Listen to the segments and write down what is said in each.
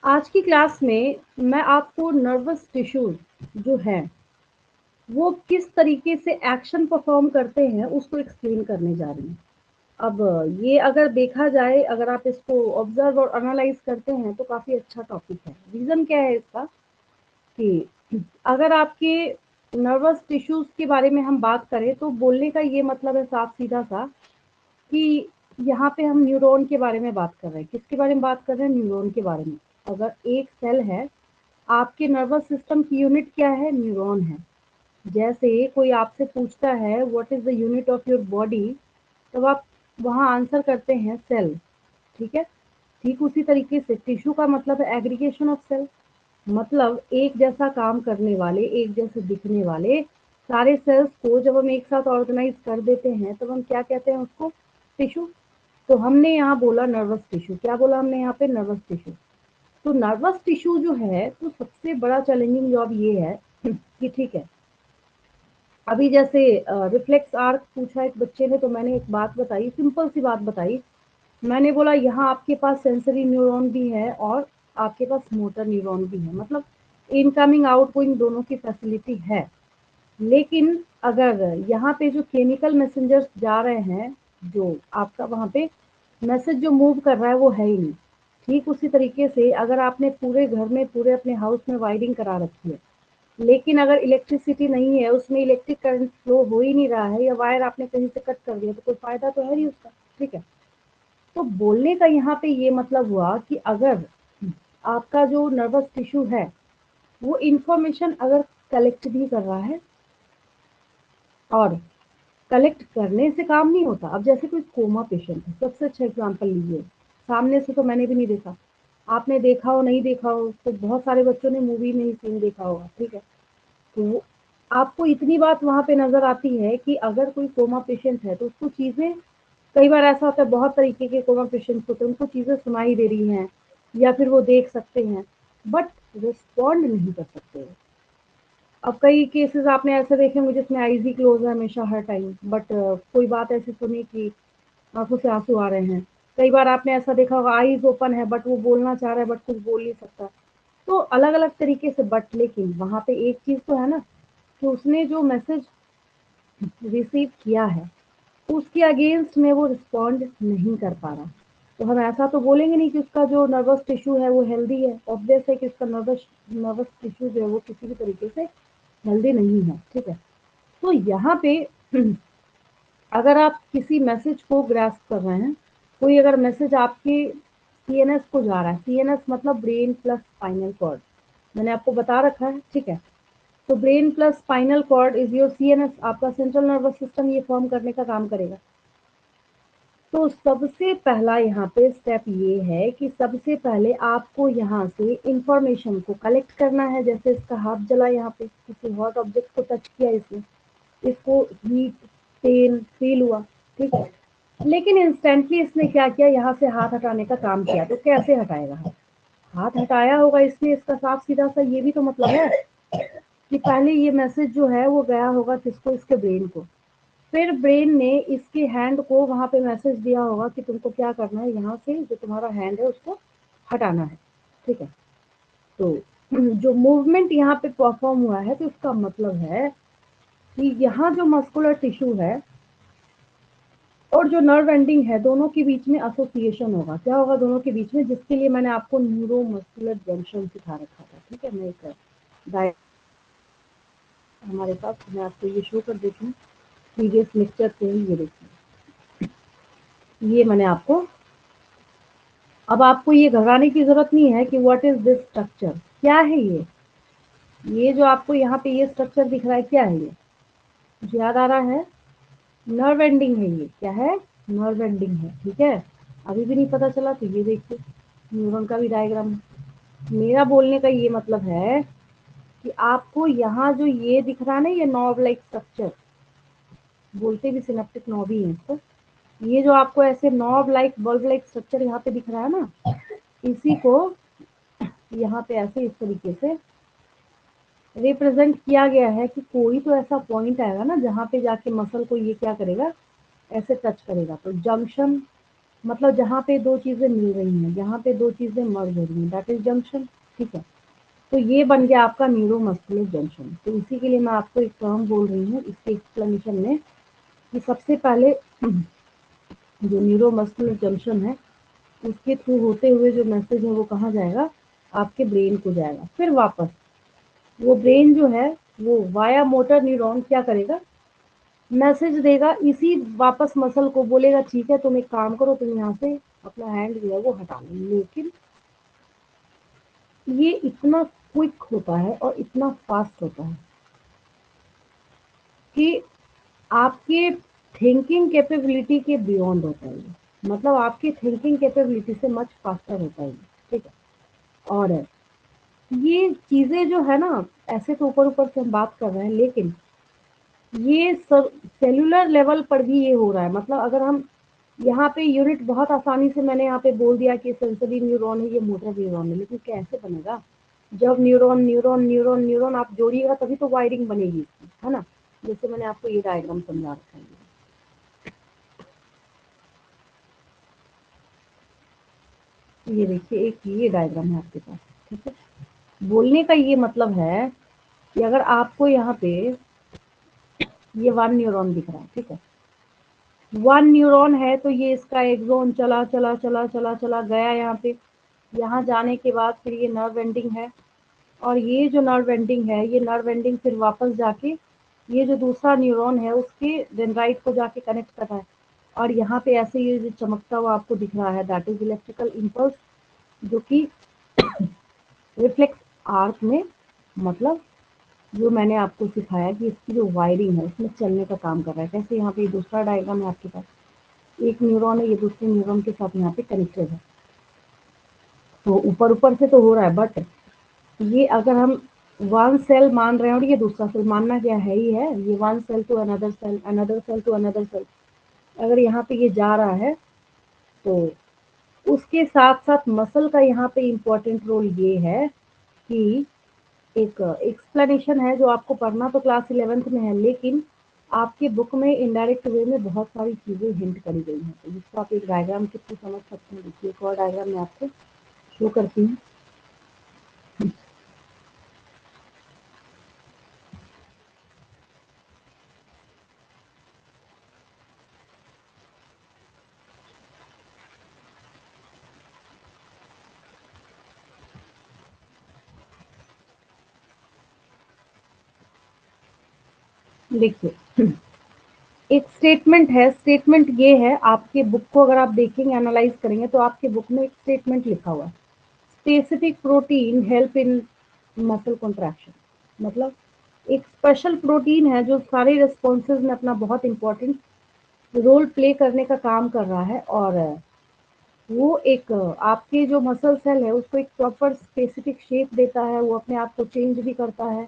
आज की क्लास में मैं आपको नर्वस टिश्यूज जो है वो किस तरीके से एक्शन परफॉर्म करते हैं उसको एक्सप्लेन करने जा रही हूँ। अब ये अगर देखा जाए, अगर आप इसको ऑब्जर्व और एनालाइज करते हैं तो काफ़ी अच्छा टॉपिक है। रीज़न क्या है इसका कि अगर आपके नर्वस टिश्यूज के बारे में हम बात करें तो बोलने का ये मतलब है साफ सीधा सा कि यहाँ पे हम न्यूरॉन के बारे में बात कर रहे हैं। किसके बारे में बात कर रहे हैं? न्यूरॉन के बारे में। अगर एक सेल है, आपके नर्वस सिस्टम की यूनिट क्या है? न्यूरॉन है। जैसे कोई आपसे पूछता है what is the unit of your body, तब आप वहाँ आंसर करते हैं सेल। ठीक है। ठीक उसी तरीके से टिश्यू का मतलब है एग्रीगेशन ऑफ सेल, मतलब एक जैसा काम करने वाले, एक जैसे दिखने वाले सारे सेल्स को जब हम एक साथ ऑर्गेनाइज कर देते हैं तब हम क्या कहते हैं? उसको टिश्यू। तो हमने यहाँ बोला नर्वस टिश्यू। क्या बोला हमने यहाँ पे? Nervous tissue. तो नर्वस टिश्यू जो है तो सबसे बड़ा चैलेंजिंग जॉब ये है कि ठीक है, अभी जैसे रिफ्लेक्स आर्क पूछा एक बच्चे ने, तो मैंने एक बात बताई, सिंपल सी बात बताई। मैंने बोला यहाँ आपके पास सेंसरी न्यूरॉन भी है और आपके पास मोटर न्यूरॉन भी है, मतलब इनकमिंग आउटगोइंग दोनों की फैसिलिटी है। लेकिन अगर यहाँ पे जो केमिकल मैसेंजर्स जा रहे हैं, जो आपका वहाँ पे मैसेज जो मूव कर रहा है वो है ही नहीं। ठीक उसी तरीके से अगर आपने पूरे घर में, पूरे अपने हाउस में वायरिंग करा रखी है, लेकिन अगर इलेक्ट्रिसिटी नहीं है, उसमें इलेक्ट्रिक करंट फ्लो हो ही नहीं रहा है, या वायर आपने कहीं से कट कर दिया, तो कोई फायदा तो है नहीं उसका। ठीक है। तो बोलने का यहाँ पे ये मतलब हुआ कि अगर आपका जो नर्वस टिश्यू है वो इंफॉर्मेशन अगर कलेक्ट भी कर रहा है, और कलेक्ट करने से काम नहीं होता। अब जैसे कोई कोमा पेशेंट है, सबसे अच्छा एग्जांपल लीजिए। सामने से तो मैंने भी नहीं देखा, आपने देखा हो नहीं देखा हो, तो बहुत सारे बच्चों ने मूवी में ही सीन देखा होगा। ठीक है। तो आपको इतनी बात वहाँ पे नज़र आती है कि अगर कोई कोमा पेशेंट है तो उसको चीज़ें, कई बार ऐसा होता है बहुत तरीके के कोमा पेशेंट्स होते हैं, उनको चीज़ें सुनाई दे रही हैं या फिर वो देख सकते हैं, बट रिस्पॉन्ड नहीं कर सकते। अब कई केसेस आपने ऐसे देखे होंगे जिसमें आईज ही क्लोज है हमेशा हर टाइम, बट कोई बात ऐसी सुनी कि आंखों से आंसू आ रहे हैं। कई बार आपने ऐसा देखा होगा आईज ओपन है बट वो बोलना चाह रहा है बट कुछ बोल नहीं सकता। तो अलग अलग तरीके से, बट लेकिन वहाँ पे एक चीज़ तो है ना कि उसने जो मैसेज रिसीव किया है उसके अगेंस्ट में वो रिस्पॉन्ड नहीं कर पा रहा। तो हम ऐसा तो बोलेंगे नहीं कि उसका जो नर्वस टिश्यू है वो हेल्दी है। ऑब्वियस है कि उसका नर्वस नर्वस टिश्यू जो है वो किसी भी तरीके से हेल्दी नहीं है। ठीक है। तो यहाँ पे अगर आप किसी मैसेज को ग्रास्प कर रहे हैं, कोई अगर मैसेज आपके सीएनएस को जा रहा है, सीएनएस मतलब ब्रेन प्लस स्पाइनल कॉर्ड, मैंने आपको बता रखा है। ठीक है। तो brain plus spinal cord is your CNS, आपका सेंट्रल नर्वस सिस्टम ये फॉर्म करने का काम करेगा। तो सबसे पहला यहाँ पे स्टेप ये है कि सबसे पहले आपको यहाँ से इंफॉर्मेशन को कलेक्ट करना है। जैसे इसका हाथ जला, यहाँ पे किसी हॉट ऑब्जेक्ट को टच किया इसने, इसको हीट पेन फील हुआ। ठीक है। लेकिन इंस्टेंटली इसने क्या किया? यहाँ से हाथ हटाने का काम किया। तो कैसे हटाएगा? हाथ हटाया होगा इसने, इसका साफ सीधा सा ये भी तो मतलब है कि पहले ये मैसेज जो है वो गया होगा किसको? इसके ब्रेन को। फिर ब्रेन ने इसके हैंड को वहाँ पे मैसेज दिया होगा कि तुमको क्या करना है, यहाँ से जो तुम्हारा हैंड है उसको हटाना है। ठीक है। तो जो मूवमेंट यहाँ पे परफॉर्म हुआ है तो इसका मतलब है कि यहाँ जो मस्कुलर टिश्यू है और जो नर्व एंडिंग है दोनों के बीच में एसोसिएशन होगा। क्या होगा दोनों के बीच में? जिसके लिए मैंने आपको न्यूरोमस्कुलर जंक्शन सिखा रखा था। ठीक है। मैं एक डायग्राम हमारे पास, मैं आपको ये शो कर देती हूँ प्रीवियस लेक्चर से। ये देखिए, ये मैंने आपको, अब आपको ये घबराने की जरूरत नहीं है कि व्हाट इज दिस स्ट्रक्चर, क्या है ये जो आपको यहाँ पे ये स्ट्रक्चर दिख रहा है क्या है ये? मुझे याद आ रहा है, नर्व एंडिंग है। ये क्या है? नर्व एंडिंग है। ठीक है। अभी भी नहीं पता चला तो ये देखिए, न्यूरॉन का भी डायग्राम है। मेरा बोलने का ये मतलब है कि आपको यहाँ जो ये दिख रहा है ना, ये नॉब लाइक स्ट्रक्चर, बोलते भी सिनेप्टिक नॉब ही है इसको। ये जो आपको ऐसे knob like bulb like structure यहाँ पे दिख रहा है ना, इसी को यहाँ पे ऐसे इस तरीके से रिप्रेजेंट किया गया है कि कोई तो ऐसा पॉइंट आएगा ना जहाँ पे जाके मसल को ये क्या करेगा? ऐसे टच करेगा। तो जंक्शन मतलब जहाँ पे दो चीजें मिल रही हैं, जहाँ पे दो चीजें मर्ज हो रही हैं, दैट इज जंक्शन। ठीक है, तो ये बन गया आपका न्यूरोमस्कुलर जंक्शन। तो इसी के लिए मैं आपको एक टर्म बोल रही हूँ इसके एक्सप्लेनेशन में कि सबसे पहले जो न्यूरोमस्कुलर जंक्शन है उसके थ्रू होते हुए जो मैसेज है वो कहाँ जाएगा, आपके ब्रेन को जाएगा। फिर वापस वो ब्रेन जो है वो वाया मोटर न्यूरॉन क्या करेगा, मैसेज देगा इसी वापस मसल को, बोलेगा ठीक है तुम एक काम करो, तुम यहाँ से अपना हैंड जो है वो हटा लो। लेकिन ये इतना क्विक होता है और इतना फास्ट होता है कि आपके थिंकिंग कैपेबिलिटी के बियॉन्ड होता है। मतलब आपकी थिंकिंग कैपेबिलिटी से मच फास्टर होता है। ठीक है, और ये चीजें जो है ना, ऐसे तो ऊपर ऊपर से हम बात कर रहे हैं, लेकिन ये सेलुलर लेवल पर भी ये हो रहा है। मतलब अगर हम यहाँ पे यूनिट बहुत आसानी से मैंने यहाँ पे बोल दिया कि सेंसरी न्यूरॉन है, ये मोटर न्यूरॉन है, लेकिन कैसे बनेगा? जब न्यूरॉन न्यूरॉन न्यूरॉन न्यूरॉन आप जोड़िएगा तभी तो वायरिंग बनेगी इसकी, है ना? जैसे मैंने आपको ये डायग्राम समझा रखा है। ये देखिए, एक ये डायग्राम है आपके पास। ठीक है, बोलने का ये मतलब है कि अगर आपको यहाँ पे ये वन न्यूरॉन दिख रहा है, ठीक है, वन न्यूरॉन है तो ये इसका एक्सॉन चला चला चला चला चला गया यहाँ पे, यहाँ जाने के बाद फिर ये नर्व एंडिंग है, और ये जो नर्व एंडिंग है, ये नर्व एंडिंग फिर वापस जाके ये जो दूसरा न्यूरॉन है उसके डेंड्राइट को जाके कनेक्ट कर रहा है, और यहाँ पे ऐसे ये जो चमकता हुआ आपको दिख रहा है, दैट इज इलेक्ट्रिकल इम्पल्स, जो कि रिफ्लेक्स आर्क में, मतलब जो मैंने आपको सिखाया कि इसकी जो वायरिंग है उसमें चलने का काम कर रहा है। कैसे, यहाँ पे दूसरा डायग्राम है आपके पास, एक न्यूरॉन है, ये दूसरे न्यूरॉन के साथ यहाँ पे कनेक्टेड है। तो ऊपर ऊपर से तो हो रहा है, बट ये अगर हम वन सेल मान रहे हैं और ये दूसरा सेल मानना क्या है ही है, ये one cell to another cell, another cell to another cell, अगर यहाँ पे ये जा रहा है तो उसके साथ साथ मसल का यहाँ पे इम्पोर्टेंट रोल ये है कि एक एक्सप्लेनेशन है जो आपको पढ़ना तो क्लास 11th में है, लेकिन आपके बुक में इनडायरेक्ट वे में बहुत सारी चीजें हिंट करी गई हैं, तो जिसको आप एक डायग्राम के थ्रू समझ सकते हैं। देखिए, एक और डायग्राम मैं आपको शो करती हूँ। देखिए, एक स्टेटमेंट है, स्टेटमेंट ये है, आपके बुक को अगर आप देखेंगे, एनालाइज करेंगे तो आपके बुक में एक स्टेटमेंट लिखा हुआ है, specific protein help in muscle contraction. मतलब एक स्पेशल प्रोटीन है जो सारे रिस्पॉन्सेज में अपना बहुत इंपॉर्टेंट रोल प्ले करने का काम कर रहा है, और वो एक आपके जो मसल सेल है उसको एक प्रॉपर स्पेसिफिक शेप देता है, वो अपने आप को चेंज भी करता है,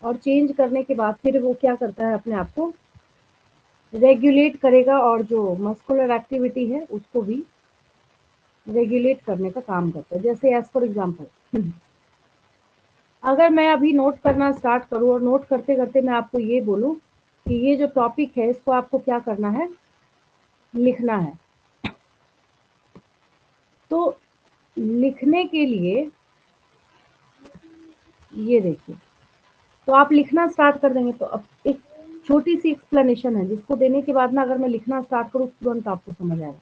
और चेंज करने के बाद फिर वो क्या करता है, अपने आप को रेगुलेट करेगा, और जो मस्कुलर एक्टिविटी है उसको भी रेगुलेट करने का काम करता है। जैसे एज फॉर एग्जांपल, अगर मैं अभी नोट करना स्टार्ट करूं और नोट करते करते मैं आपको ये बोलूं कि ये जो टॉपिक है इसको आपको क्या करना है, लिखना है, तो लिखने के लिए ये देखिए, तो आप लिखना स्टार्ट कर देंगे। तो अब एक छोटी सी एक्सप्लेनेशन है जिसको देने के बाद ना, अगर मैं लिखना स्टार्ट करूँ तुरंत आपको समझ आएगा।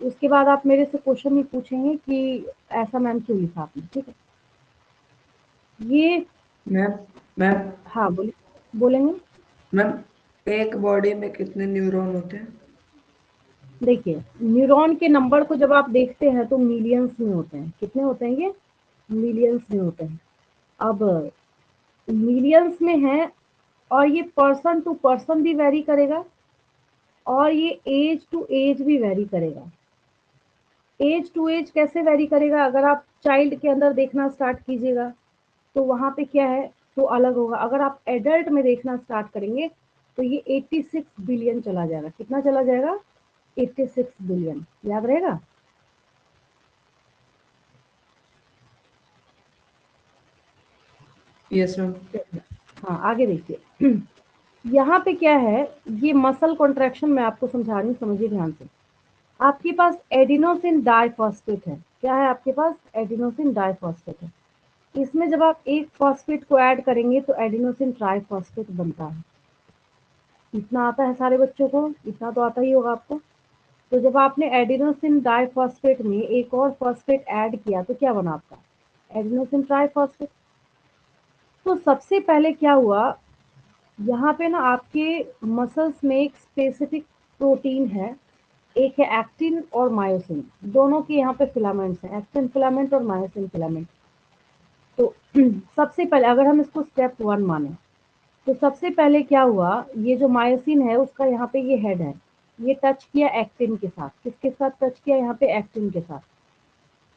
उसके बाद आप मेरे से क्वेश्चन ही पूछेंगे कि ऐसा मैम क्यों लिखा आपने। ठीक है, ये मैम मैम हाँ बोलेंगे। मैम एक बॉडी में कितने न्यूरॉन होते हैं? देखिए, न्यूरॉन के नंबर को जब आप देखते हैं तो मिलियंस में होते हैं। कितने होते हैं ये? मिलियंस में होते हैं। अब मिलियंस में है, और ये पर्सन टू पर्सन भी वेरी करेगा, और ये एज टू एज भी वेरी करेगा। एज टू एज कैसे वेरी करेगा? अगर आप चाइल्ड के अंदर देखना स्टार्ट कीजिएगा तो वहां पे क्या है, तो अलग होगा। अगर आप एडल्ट में देखना स्टार्ट करेंगे तो ये 86 बिलियन चला जाएगा। कितना चला जाएगा? 86 बिलियन। याद रहेगा? Yes ma'am. हाँ, आगे देखिए। यहाँ पे क्या है, ये मसल कॉन्ट्रैक्शन मैं आपको समझा रही हूँ, समझिए ध्यान से। आपके पास एडिनोसिन डाइफॉस्फेट है। क्या है आपके पास? एडिनोसिन डाइफॉस्फेट है। इसमें जब आप एक फॉस्फेट को ऐड करेंगे तो एडिनोसिन ट्राइफॉस्फेट बनता है। इतना आता है सारे बच्चों को, इतना तो आता ही होगा आपको। तो जब आपने एडिनोसिन डाइफॉस्फेट में एक और फॉस्फेट ऐड किया तो क्या बना आपका? Adenosine triphosphate. तो सबसे पहले क्या हुआ, यहाँ पे ना आपके मसल्स में एक स्पेसिफिक प्रोटीन है, एक है एक्टिन और मायोसिन, दोनों के यहाँ पे फिलामेंट्स हैं, एक्टिन फिलामेंट और मायोसिन फिलामेंट। तो सबसे पहले अगर हम इसको स्टेप 1 माने तो सबसे पहले क्या हुआ, ये जो मायोसिन है उसका यहाँ पे ये हेड है, ये टच किया एक्टिन के साथ। किसके साथ टच किया? यहाँ पे एक्टिन के साथ।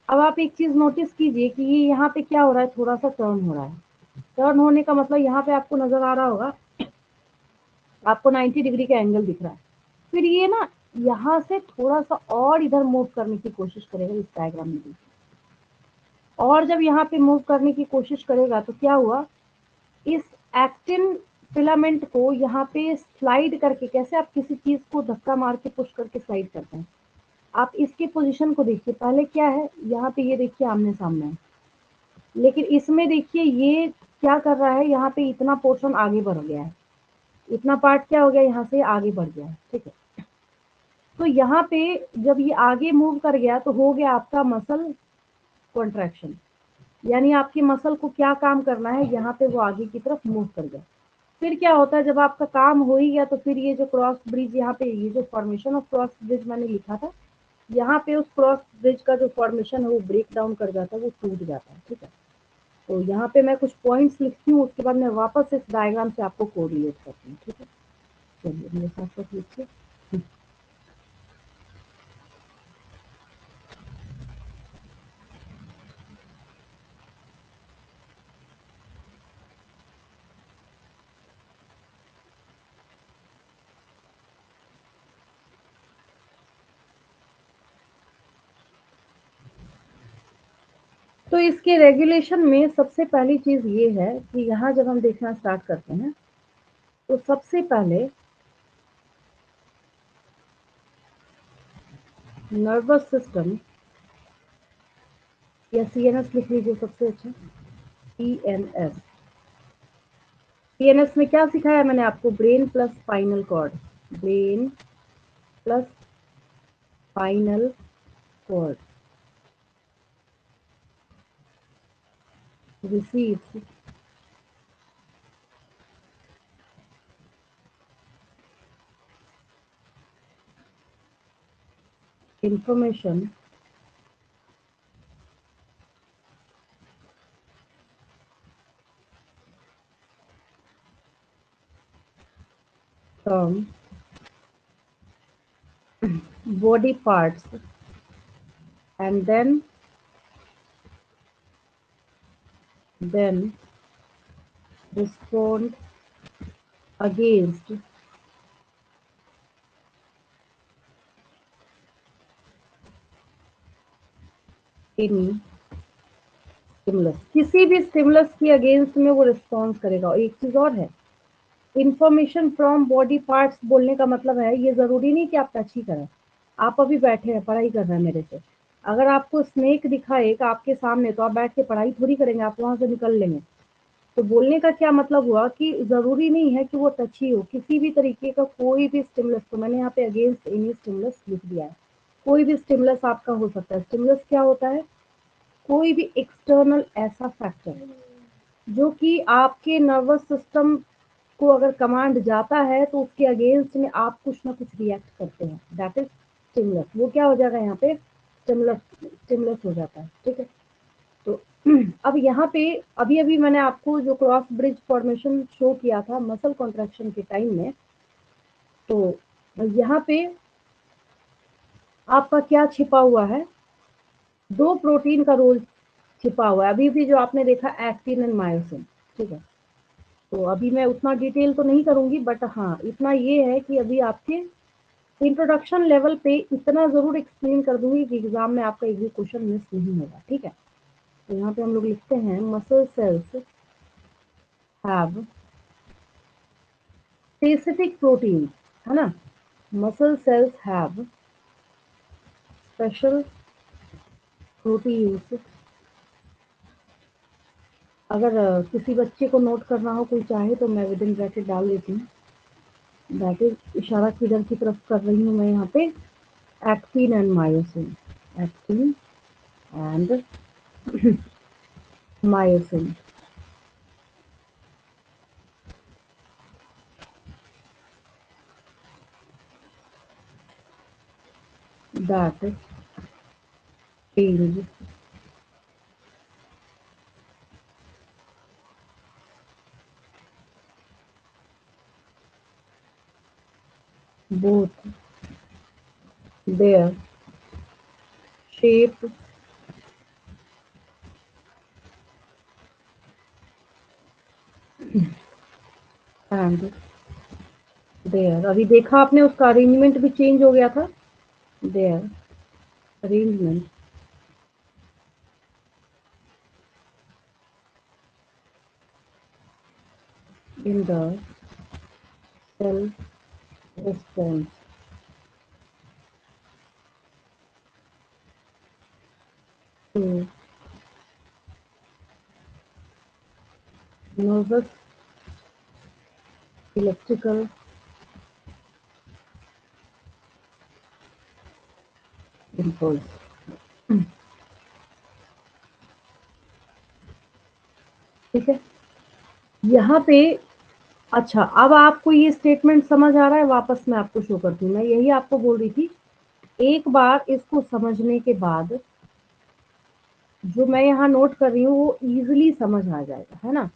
अब आप एक चीज नोटिस कीजिए कि ये यहाँ पे क्या हो रहा है, थोड़ा सा टर्न हो रहा है। टर्न होने का मतलब यहाँ पे आपको नजर आ रहा होगा, आपको 90 डिग्री का एंगल दिख रहा है। फिर ये ना यहाँ से थोड़ा सा और इधर मूव करने की कोशिश करेगा इस डायग्राम में देखिए। और जब यहाँ पे मूव करने की कोशिश करेगा तो क्या हुआ, इस एक्टिन फिलामेंट को यहाँ पे स्लाइड करके, कैसे आप किसी चीज को धक्का मार के पुश करके स्लाइड करते हैं, आप इसके पोजीशन को देखिए। पहले क्या है, यहाँ पे ये देखिए आमने सामने है, लेकिन इसमें देखिए ये क्या कर रहा है, यहाँ पे इतना पोर्शन आगे बढ़ गया है, इतना पार्ट क्या हो गया, यहाँ से आगे बढ़ गया है। ठीक है, तो यहाँ पे जब ये आगे मूव कर गया तो हो गया आपका मसल कॉन्ट्रैक्शन, यानी आपकी मसल को क्या काम करना है, यहाँ पे वो आगे की तरफ मूव कर गया। फिर क्या होता है, जब आपका काम हो ही गया तो फिर ये जो क्रॉस ब्रिज, यहाँ पे ये जो फॉर्मेशन ऑफ क्रॉस ब्रिज मैंने लिखा था, यहाँ पे उस क्रॉस ब्रिज का जो फॉर्मेशन है वो ब्रेक डाउन कर जाता है, वो टूट जाता है। ठीक है, तो यहाँ पे मैं कुछ पॉइंट्स लिखती हूँ, उसके बाद मैं वापस इस डायग्राम से आपको कोरिलेट करती हूँ। ठीक है, चलिए मेरे साथ साथ लिखिए। तो इसके रेगुलेशन में सबसे पहली चीज ये है कि यहाँ जब हम देखना स्टार्ट करते हैं तो सबसे पहले नर्वस सिस्टम, या सीएनएस लिख लीजिए सबसे अच्छा, सीएनएस। सीएनएस में क्या सिखाया मैंने आपको? Brain plus spinal cord, brain plus spinal cord receives information from body parts and then respond against any stimulus. किसी भी स्टिमुलस के अगेंस्ट में वो रिस्पॉन्स करेगा। और एक चीज और है, इंफॉर्मेशन फ्रॉम बॉडी पार्ट्स बोलने का मतलब है ये जरूरी नहीं कि आप टच ही करें। आप अभी बैठे हैं, पढ़ाई कर रहे हैं मेरे से, अगर आपको स्नेक दिखाएगा आपके सामने तो आप बैठ के पढ़ाई थोड़ी करेंगे, आप वहां से निकल लेंगे। तो बोलने का क्या मतलब हुआ कि जरूरी नहीं है कि वो टच ही हो, किसी भी तरीके का कोई भी स्टिमुलस, तो मैंने यहाँ पे अगेंस्ट एनी स्टिमुलस लिख दिया है। कोई भी स्टिमुलस आपका हो सकता है। स्टिमुलस क्या होता है? कोई भी एक्सटर्नल ऐसा फैक्टर जो कि आपके नर्वस सिस्टम को अगर कमांड जाता है तो उसके अगेंस्ट में आप कुछ ना कुछ रिएक्ट करते हैं, दैट इज स्टिमुलस। वो क्या हो जाएगा यहाँ पे? स्टिमुलस, स्टिमुलस हो जाता है। ठीक है, तो अब यहाँ पे अभी अभी मैंने आपको जो क्रॉस ब्रिज फॉर्मेशन शो किया था मसल कॉन्ट्रैक्शन के टाइम में, तो यहाँ पे आपका क्या छिपा हुआ है? दो प्रोटीन का रोल छिपा हुआ है अभी भी, जो आपने देखा एक्टिन एंड मायोसिन। ठीक है, तो अभी मैं उतना डिटेल तो नहीं करूंगी, बट हाँ इतना ये है कि अभी आपके इंट्रोडक्शन लेवल पे इतना जरूर एक्सप्लेन कर दूंगी कि एग्जाम में आपका एक भी क्वेश्चन मिस नहीं होगा। ठीक है, तो यहाँ पे हम लोग लिखते हैं muscle cells have specific protein, है ना? Muscle cells have special proteins, अगर किसी बच्चे को नोट करना हो कोई चाहे तो मैं विद इन ब्रैकेट डाल देती हूँ। ब्रैकेट इशारा किधर की तरफ कर रही हूँ मैं यहाँ पे, actin and myosin, actin and myosin. that change both their shape and their, अभी देखा आपने उसका अरेंजमेंट भी चेंज हो गया था, their arrangement in the cell response to nervous electrical impulse। ठीक है, यहाँ पे अच्छा, अब आपको ये स्टेटमेंट समझ आ रहा है, वापस मैं आपको शो करती हूँ। मैं यही आपको बोल रही थी, एक बार इसको समझने के बाद जो मैं यहाँ नोट कर रही हूँ वो इजीली समझ आ जाएगा, है ना।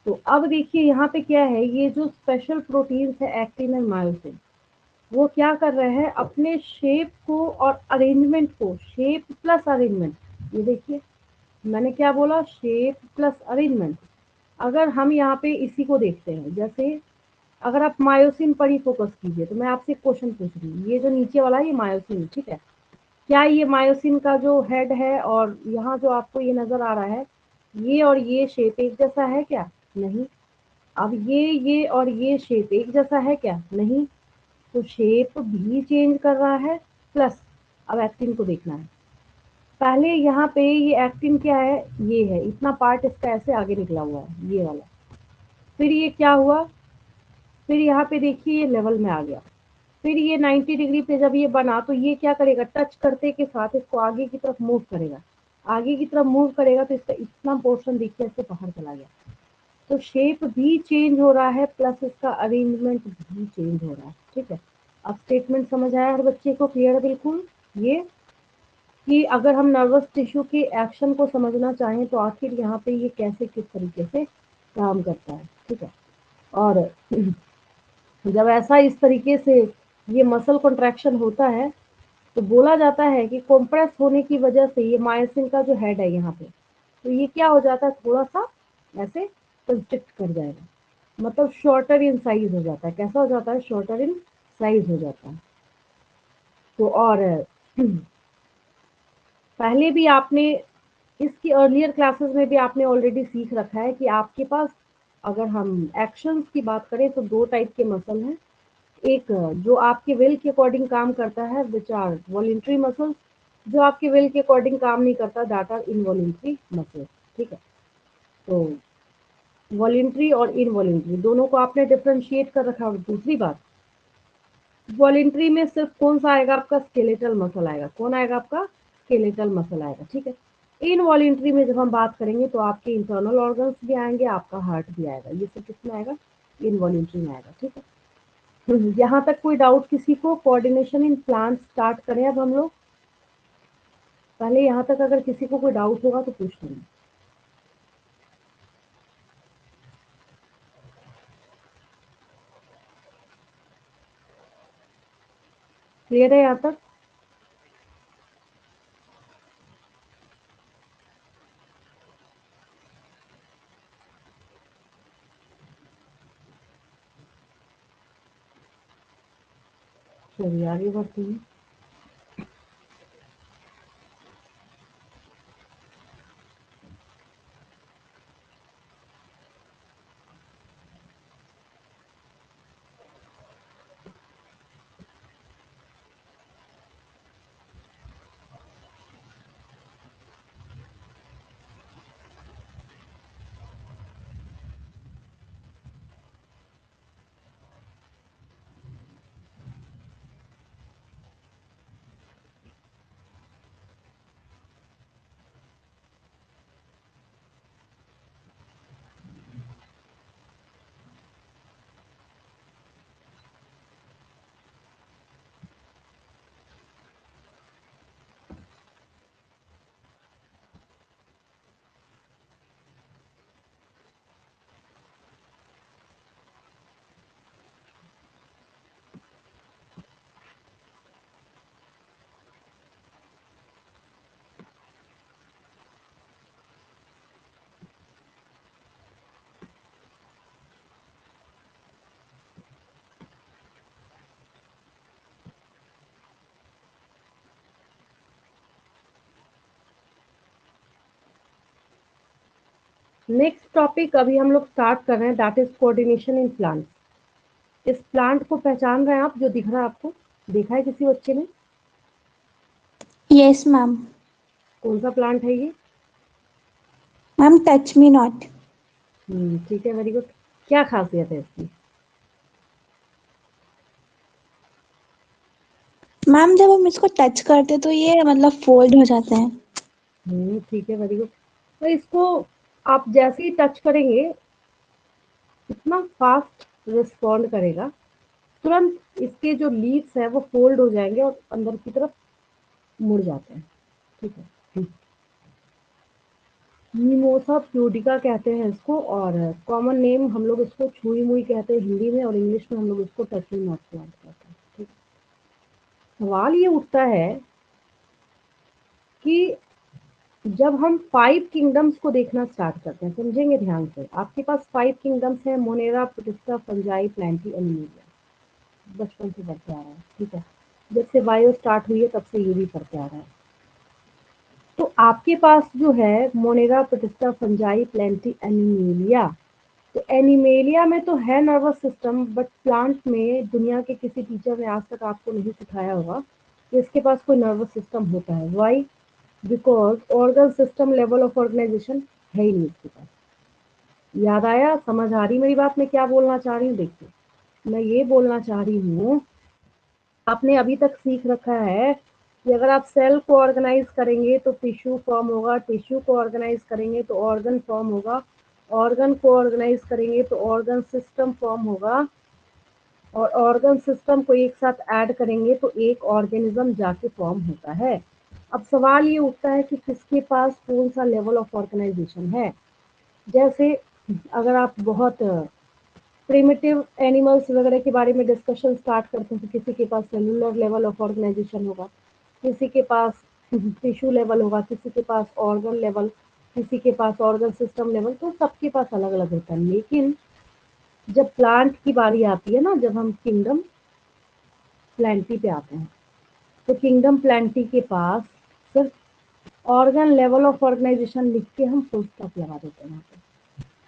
तो अब देखिए यहाँ पे क्या है, ये जो स्पेशल प्रोटीन्स है एक्टिन एंड मायोसिन, वो क्या कर रहे हैं, अपने शेप को और अरेंजमेंट को, शेप प्लस अरेंजमेंट, ये देखिए मैंने क्या बोला, शेप प्लस अरेंजमेंट। अगर हम यहाँ पे इसी को देखते हैं, जैसे अगर आप मायोसिन पर ही फोकस कीजिए, तो मैं आपसे क्वेश्चन पूछ रही हूँ, ये जो नीचे वाला है ये मायोसिन, ठीक है, क्या ये मायोसिन का जो हेड है और यहाँ जो आपको ये नजर आ रहा है, ये और ये शेप एक जैसा है क्या? नहीं। अब ये और ये शेप एक जैसा है क्या? नहीं। तो शेप भी चेंज कर रहा है, प्लस अब एक्टिन को देखना है। पहले यहाँ पे ये एक्टिन क्या है, ये है, इतना पार्ट इसका ऐसे आगे निकला हुआ है, ये वाला। फिर ये क्या हुआ, फिर यहाँ पे देखिए ये लेवल में आ गया। फिर ये 90 डिग्री पे जब ये बना तो ये क्या करेगा, टच करते के साथ इसको आगे की तरफ मूव करेगा। आगे की तरफ मूव करेगा तो इसका इतना पोर्शन देखिए ऐसे बाहर चला गया। तो शेप भी चेंज हो रहा है, प्लस इसका अरेंजमेंट भी चेंज हो रहा है। ठीक है, अब स्टेटमेंट समझ आया हर बच्चे को, क्लियर है बिल्कुल, ये कि अगर हम नर्वस टिश्यू के एक्शन को समझना चाहें तो आखिर यहाँ पे ये कैसे किस तरीके से काम करता है। ठीक है, और जब ऐसा इस तरीके से ये मसल कॉन्ट्रैक्शन होता है तो बोला जाता है कि कॉम्प्रेस होने की वजह से ये मायोसिन का जो हेड है यहाँ पे, तो ये क्या हो जाता है, थोड़ा सा ऐसे कंस्ट्रिक्ट कर जाएगा, मतलब शॉर्टर इन साइज हो जाता है। कैसा हो जाता है, शॉर्टर इन साइज हो जाता है। तो और पहले भी आपने इसकी अर्लियर क्लासेस में भी आपने ऑलरेडी सीख रखा है कि आपके पास, अगर हम एक्शंस की बात करें तो दो टाइप के मसल हैं। एक जो आपके विल के अकॉर्डिंग काम करता है, विच आर वॉलेंट्री मसल्स। जो आपके विल के अकॉर्डिंग काम नहीं करता, दैट आर इनवॉलेंट्री मसल्स। ठीक है, तो वॉलेंट्री और इनवॉलेंट्री दोनों को आपने डिफरेंशिएट कर रखा। और दूसरी बात, वॉलेंट्री में सिर्फ कौन सा आएगा, आपका स्केलेटल मसल आएगा। कौन आएगा, आपका स्केलेटल मसल आएगा। ठीक है, इनवॉलेंट्री में जब हम बात करेंगे तो आपके इंटरनल ऑर्गन्स भी आएंगे, आपका हार्ट भी आएगा। ये सब किसमें आएगा, इनवॉलेंट्री में आएगा। ठीक है, यहाँ तक कोई डाउट किसी को, कोऑर्डिनेशन इन प्लांट स्टार्ट करें अब हम लोग। पहले यहाँ तक अगर किसी को कोई डाउट होगा तो पूछ लेंगे। क्लियर है यहाँ तक? चलिए आगे बढ़ते हैं। नेक्स्ट टॉपिक अभी हम लोग स्टार्ट कर रहे हैं, that is coordination in plant. इस प्लांट को पहचान रहे हैं आप, जो दिख रहा है आपको, देखा है किसी बच्चे ने? Yes ma'am. कौन सा प्लांट है ये? Ma'am touch me not. ठीक है, वेरी गुड। क्या खासियत है इसकी? मैम जब हम इसको टच करते तो ये मतलब फोल्ड हो जाते हैं। ठीक है, वेरी गुड। तो इसको आप जैसे ही टच करेंगे इतना फास्ट रिस्पॉन्ड करेगा, तुरंत इसके जो लीव्स है वो फोल्ड हो जाएंगे और अंदर की तरफ मुड़ जाते हैं। ठीक है, मिमोसा प्यूडिका कहते हैं इसको, और कॉमन नेम हम लोग इसको छुई मुई कहते हैं हिंदी में, और इंग्लिश में हम लोग इसको टच मी नॉट प्लांट कहते हैं। ठीक है। सवाल ये उठता है कि जब हम 5 किंगडम्स को देखना स्टार्ट करते हैं, समझेंगे ध्यान से, आपके पास 5 किंगडम्स है, Monera, protista, fungi, Plantae, animalia. बचपन से बढ़ते आ रहा है, ठीक है, जब से बायो स्टार्ट हुई है तब से ये भी बढ़ते आ रहा है। तो आपके पास जो है Monera, protista, fungi, Plantae, animalia, तो एनिमेलिया में तो है नर्वस सिस्टम, बट प्लांट में दुनिया के किसी टीचर ने आज तक आपको नहीं सिखाया होगा कि इसके पास कोई नर्वस सिस्टम होता है। Why? Because organ system level of organization है ही नहीं इसके पास। याद आया? समझ आ रही मेरी बात? मैं क्या बोलना चाह रही हूँ? देखिए, मैं ये बोलना चाह रही हूँ, आपने अभी तक सीख रखा है कि अगर आप सेल को ऑर्गेनाइज करेंगे तो टिश्यू फॉर्म होगा, टिश्यू को ऑर्गेनाइज करेंगे तो ऑर्गन फॉर्म होगा, ऑर्गन को ऑर्गेनाइज करेंगे तो ऑर्गन सिस्टम फॉर्म होगा, और ऑर्गन सिस्टम को एक साथ ऐड करेंगे तो एक ऑर्गेनिज्म जाके फॉर्म होता है। अब सवाल ये उठता है कि किसके पास कौन सा लेवल ऑफ ऑर्गेनाइजेशन है। जैसे अगर आप बहुत प्रिमिटिव एनिमल्स वगैरह के बारे में डिस्कशन स्टार्ट करते हैं तो किसी के पास सेलुलर लेवल ऑफ ऑर्गेनाइजेशन होगा, किसी के पास टिश्यू लेवल होगा, किसी के पास ऑर्गन लेवल, किसी के पास ऑर्गन सिस्टम लेवल, तो सबके पास अलग अलग होता है। लेकिन जब प्लांट की बारी आती है ना, जब हम किंगडम प्लांटी पे आते हैं, तो किंगडम प्लांटी के पास सिर्फ ऑर्गन लेवल ऑफ ऑर्गेनाइजेशन लिख के हम फुल स्टॉप लगा देते हैं। वहाँ पे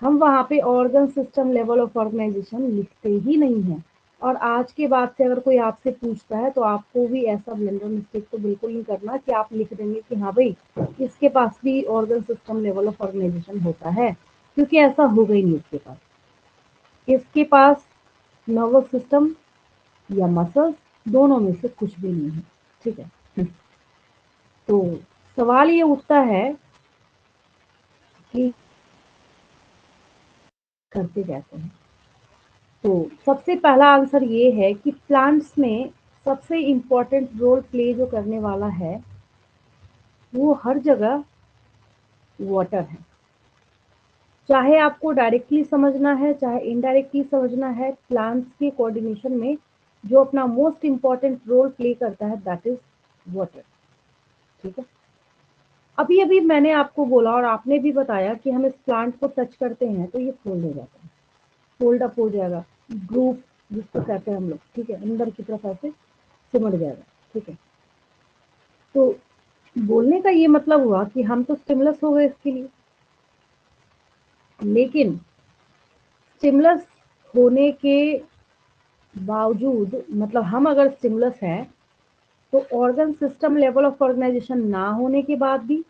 हम वहाँ पे organ system level of organization लिखते ही नहीं है। और आज के बाद से अगर कोई आपसे पूछता है तो आपको भी ऐसा ब्लंडर मिस्टेक तो बिल्कुल नहीं करना कि आप लिख देंगे कि हाँ भाई इसके पास भी organ system level of organization होता है, क्योंकि ऐसा होगा ही नहीं इसके पास। इसके पास नर्वस सिस्टम या मसल्स, दोनों में से कुछ भी नहीं है। ठीक है। तो सवाल ये उठता है कि करते कैसे हैं। तो सबसे पहला आंसर ये है कि प्लांट्स में सबसे इम्पोर्टेंट रोल प्ले जो करने वाला है वो हर जगह वाटर है। चाहे आपको डायरेक्टली समझना है चाहे इनडायरेक्टली समझना है, प्लांट्स के कोऑर्डिनेशन में जो अपना मोस्ट इम्पॉर्टेंट रोल प्ले करता है दैट इज वाटर। ठीक है। अभी अभी मैंने आपको बोला और आपने भी बताया कि हम इस प्लांट को टच करते हैं तो ये फोल्ड हो जाता है, फोल्ड अप हो जाएगा, ग्रुप जिसको कहते हैं हम लोग, ठीक है, अंदर की तरफ ऐसे सिमट जाएगा। ठीक है। तो बोलने का ये मतलब हुआ कि हम तो स्टिमुलस हो गए इसके लिए, लेकिन स्टिमुलस होने के बावजूद, मतलब हम अगर स्टिमुलस हैं तो organ system level of organization ना होने के बाद भी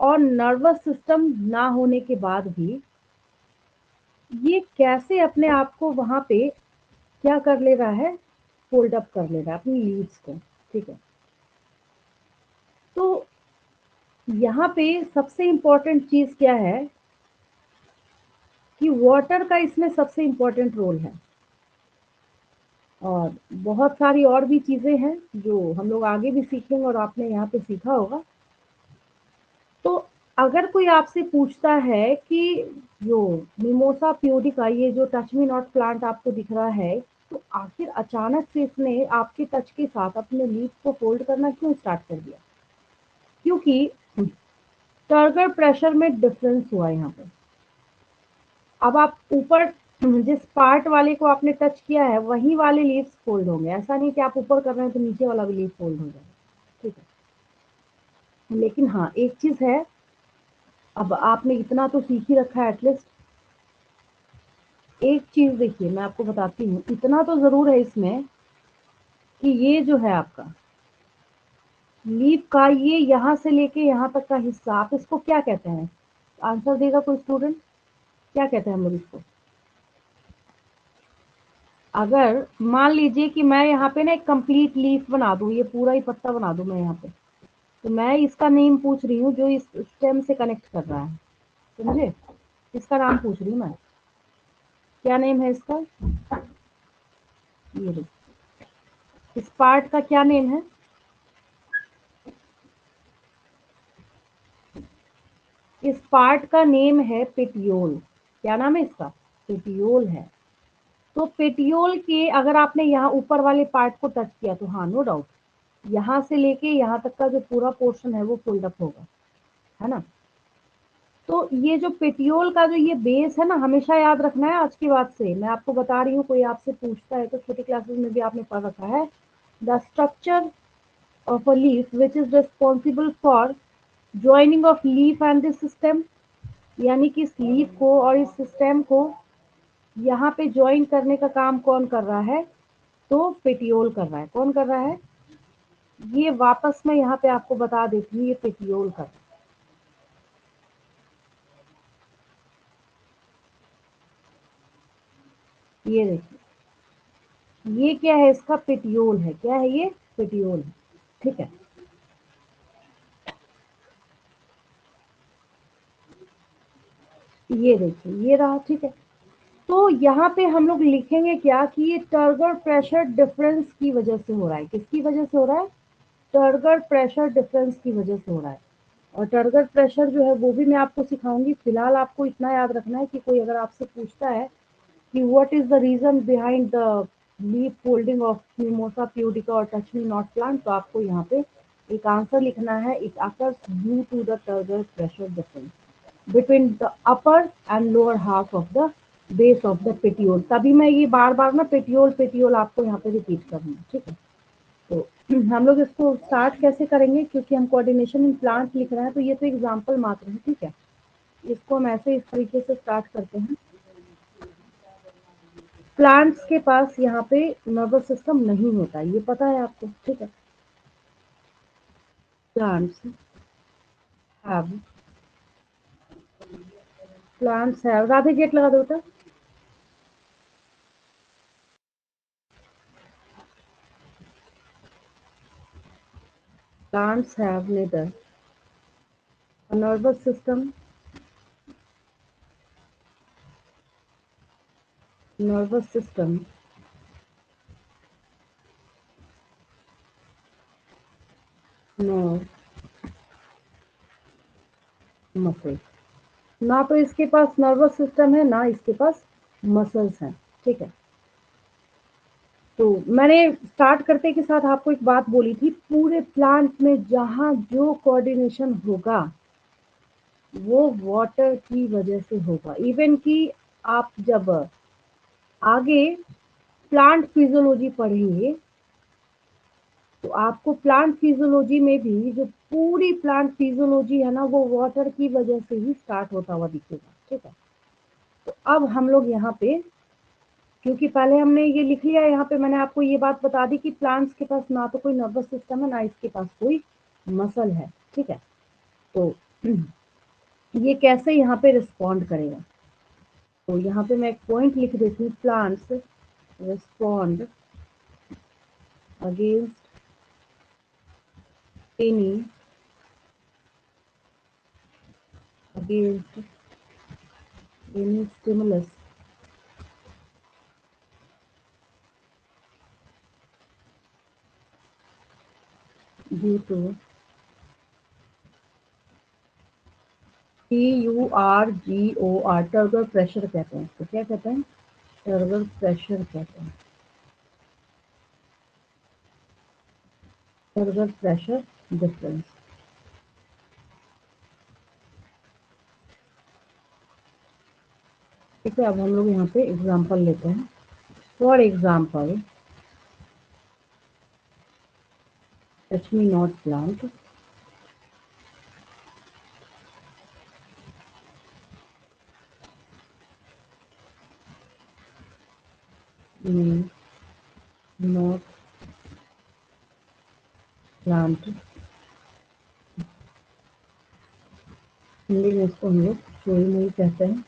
और नर्वस सिस्टम ना होने के बाद भी ये कैसे अपने आप को वहां पे क्या कर ले रहा है, फोल्ड अप कर ले रहा है अपनी लीव्स को। ठीक है। तो यहाँ पे सबसे इम्पोर्टेंट चीज क्या है कि वाटर का इसमें सबसे इम्पोर्टेंट रोल है, और बहुत सारी और भी चीजें हैं जो हम लोग आगे भी सीखेंगे और आपने यहाँ पे सीखा होगा। तो अगर कोई आपसे पूछता है कि जो मिमोसा प्यूडिका, ये जो टच मी नॉट प्लांट आपको दिख रहा है, तो आखिर अचानक से इसने आपके टच के साथ अपने लीफ को फोल्ड करना क्यों स्टार्ट कर दिया? क्योंकि टर्गर प्रेशर में डिफरेंस हुआ यहाँ पे। अब आप ऊपर जिस पार्ट वाले को आपने टच किया है वही वाले लीव्स फोल्ड होंगे, ऐसा नहीं कि आप ऊपर कर रहे हैं तो नीचे वाला भी लीफ फोल्ड हो जाएगा। ठीक है। लेकिन हाँ, एक चीज है, अब आपने इतना तो सीख ही रखा है एटलीस्ट। एक चीज देखिए मैं आपको बताती हूँ, इतना तो जरूर है इसमें कि ये जो है आपका लीफ का ये यहाँ से लेके यहाँ तक का हिस्सा, आप इसको क्या कहते हैं? आंसर देगा कोई स्टूडेंट? क्या कहते हैं हम लोग इसको? अगर मान लीजिए कि मैं यहाँ पे ना एक कंप्लीट लीफ बना दूं, ये पूरा ही पत्ता बना दूं मैं यहाँ पे, तो मैं इसका नेम पूछ रही हूँ जो इस स्टेम से कनेक्ट कर रहा है, समझे? इसका नाम पूछ रही हूँ मैं, क्या नेम है इसका? ये इस पार्ट का क्या नेम है? इस पार्ट का नेम है पेटियोल। क्या नाम है इसका? पेटियोल है। तो पेटियोल के अगर आपने यहाँ ऊपर वाले पार्ट को टच किया तो हाँ नो डाउट यहाँ से लेके यहाँ तक का जो पूरा पोर्शन है वो फोल्ड अप होगा, है ना? तो ये जो पेटियोल का जो ये बेस है ना, हमेशा याद रखना है। आज की बात से मैं आपको बता रही हूँ, कोई आपसे पूछता है तो छोटी क्लासेस में भी आपने पढ़ रखा है, the structure of a leaf which is responsible for joining of leaf and this system, यानी कि इस लीफ को और इस सिस्टम को यहाँ पे ज्वाइन करने का काम कौन कर रहा है? तो पेटियोल कर रहा है। कौन कर रहा है? ये वापस मैं यहाँ पे आपको बता देती हूँ, ये पेटियोल कर रहा है। ये देखिए, ये क्या है? इसका पेटियोल है। क्या है ये? पेटियोल है, ठीक है। ये देखिए, ये रहा, ठीक है। तो यहाँ पे हम लोग लिखेंगे क्या कि ये टर्गर प्रेशर डिफरेंस की वजह से हो रहा है। किसकी वजह से हो रहा है? टर्गर प्रेशर डिफरेंस की वजह से हो रहा है। और टर्गर प्रेशर जो है वो भी मैं आपको सिखाऊंगी। फिलहाल आपको इतना याद रखना है कि कोई अगर आपसे पूछता है कि what is the reason behind the leaf folding of mimosa pudica और टच मी नॉट प्लांट, तो आपको यहाँ पे एक आंसर लिखना है, it occurs due to the turgor pressure difference between the upper and lower half of the base of the petiole। तभी मैं ये बार बार ना पेटियोल पेटियोल आपको यहाँ पे रिपीट करना है, ठीक है। तो हम लोग इसको स्टार्ट कैसे करेंगे, क्योंकि हम कोऑर्डिनेशन इन प्लांट लिख रहे हैं तो ये तो एग्जाम्पल मात्र है, ठीक है। इसको हम ऐसे इस तरीके से स्टार्ट करते हैं। प्लांट्स के पास यहाँ पे नर्वस सिस्टम नहीं होता, ये पता है आपको, ठीक है। प्लांट्स हैव राधे गेट लगा दो बेटा। Plants have neither a nervous system nor muscle। ना तो इसके पास नर्वस सिस्टम है, ना इसके पास मसल्स हैं, ठीक है। तो मैंने स्टार्ट करते के साथ आपको एक बात बोली थी, पूरे प्लांट में जहां जो कोऑर्डिनेशन होगा वो वाटर की वजह से होगा। इवन कि आप जब आगे प्लांट फिजियोलॉजी पढ़ेंगे तो आपको प्लांट फिजियोलॉजी में भी जो पूरी प्लांट फिजियोलॉजी है ना, वो वाटर की वजह से ही स्टार्ट होता हुआ दिखेगा, ठीक है। तो अब हम लोग यहाँ पे, क्योंकि पहले हमने ये लिख लिया है, यहाँ पे मैंने आपको ये बात बता दी कि प्लांट्स के पास ना तो कोई नर्वस सिस्टम है, ना इसके पास कोई मसल है, ठीक है। तो ये कैसे यहाँ पे रिस्पॉन्ड करेगा, तो यहाँ पे मैं एक पॉइंट लिख देती हूँ, plants respond against any against any stimulus due to TURGOR, turgor pressure कहते हैं इसको। क्या कहते हैं? टर्गर प्रेशर कहते हैं, टर्गर प्रेशर डिफरेंस। ठीक है, अब हम लोग यहाँ पे एग्जांपल लेते हैं। For example touch me not plant, may not plant। Hindi में इसको हम लोग चोरी मोई कहते हैं।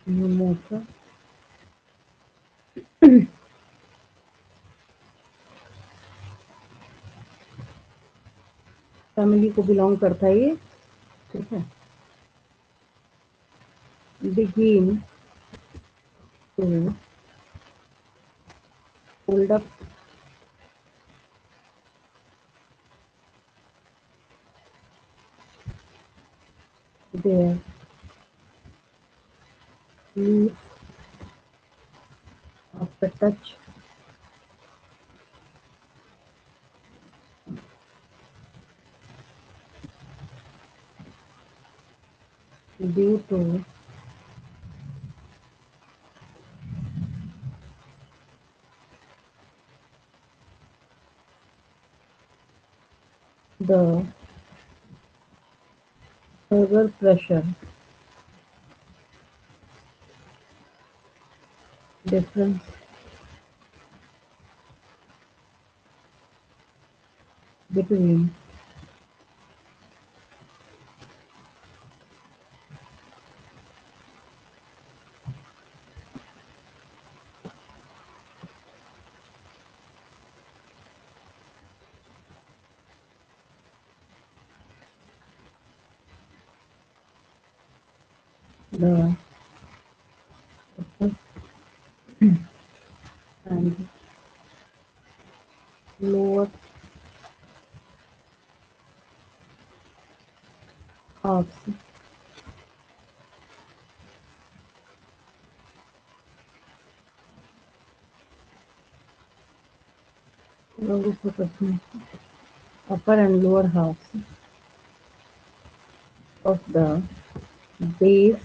मोटा फैमिली को बिलोंग करता है ये, ठीक है। begin to hold up their leaves after touch due to the solar pressure difference between the upper and lower halves upper and lower halves of the base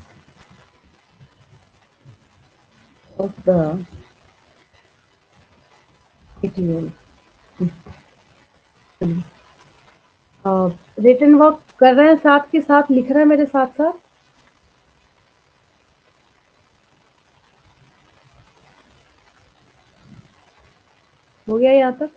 of the petiole। Written work कर रहे हैं, साथ के साथ लिख रहे हैं मेरे साथ साथ। हो गया यहाँ तक?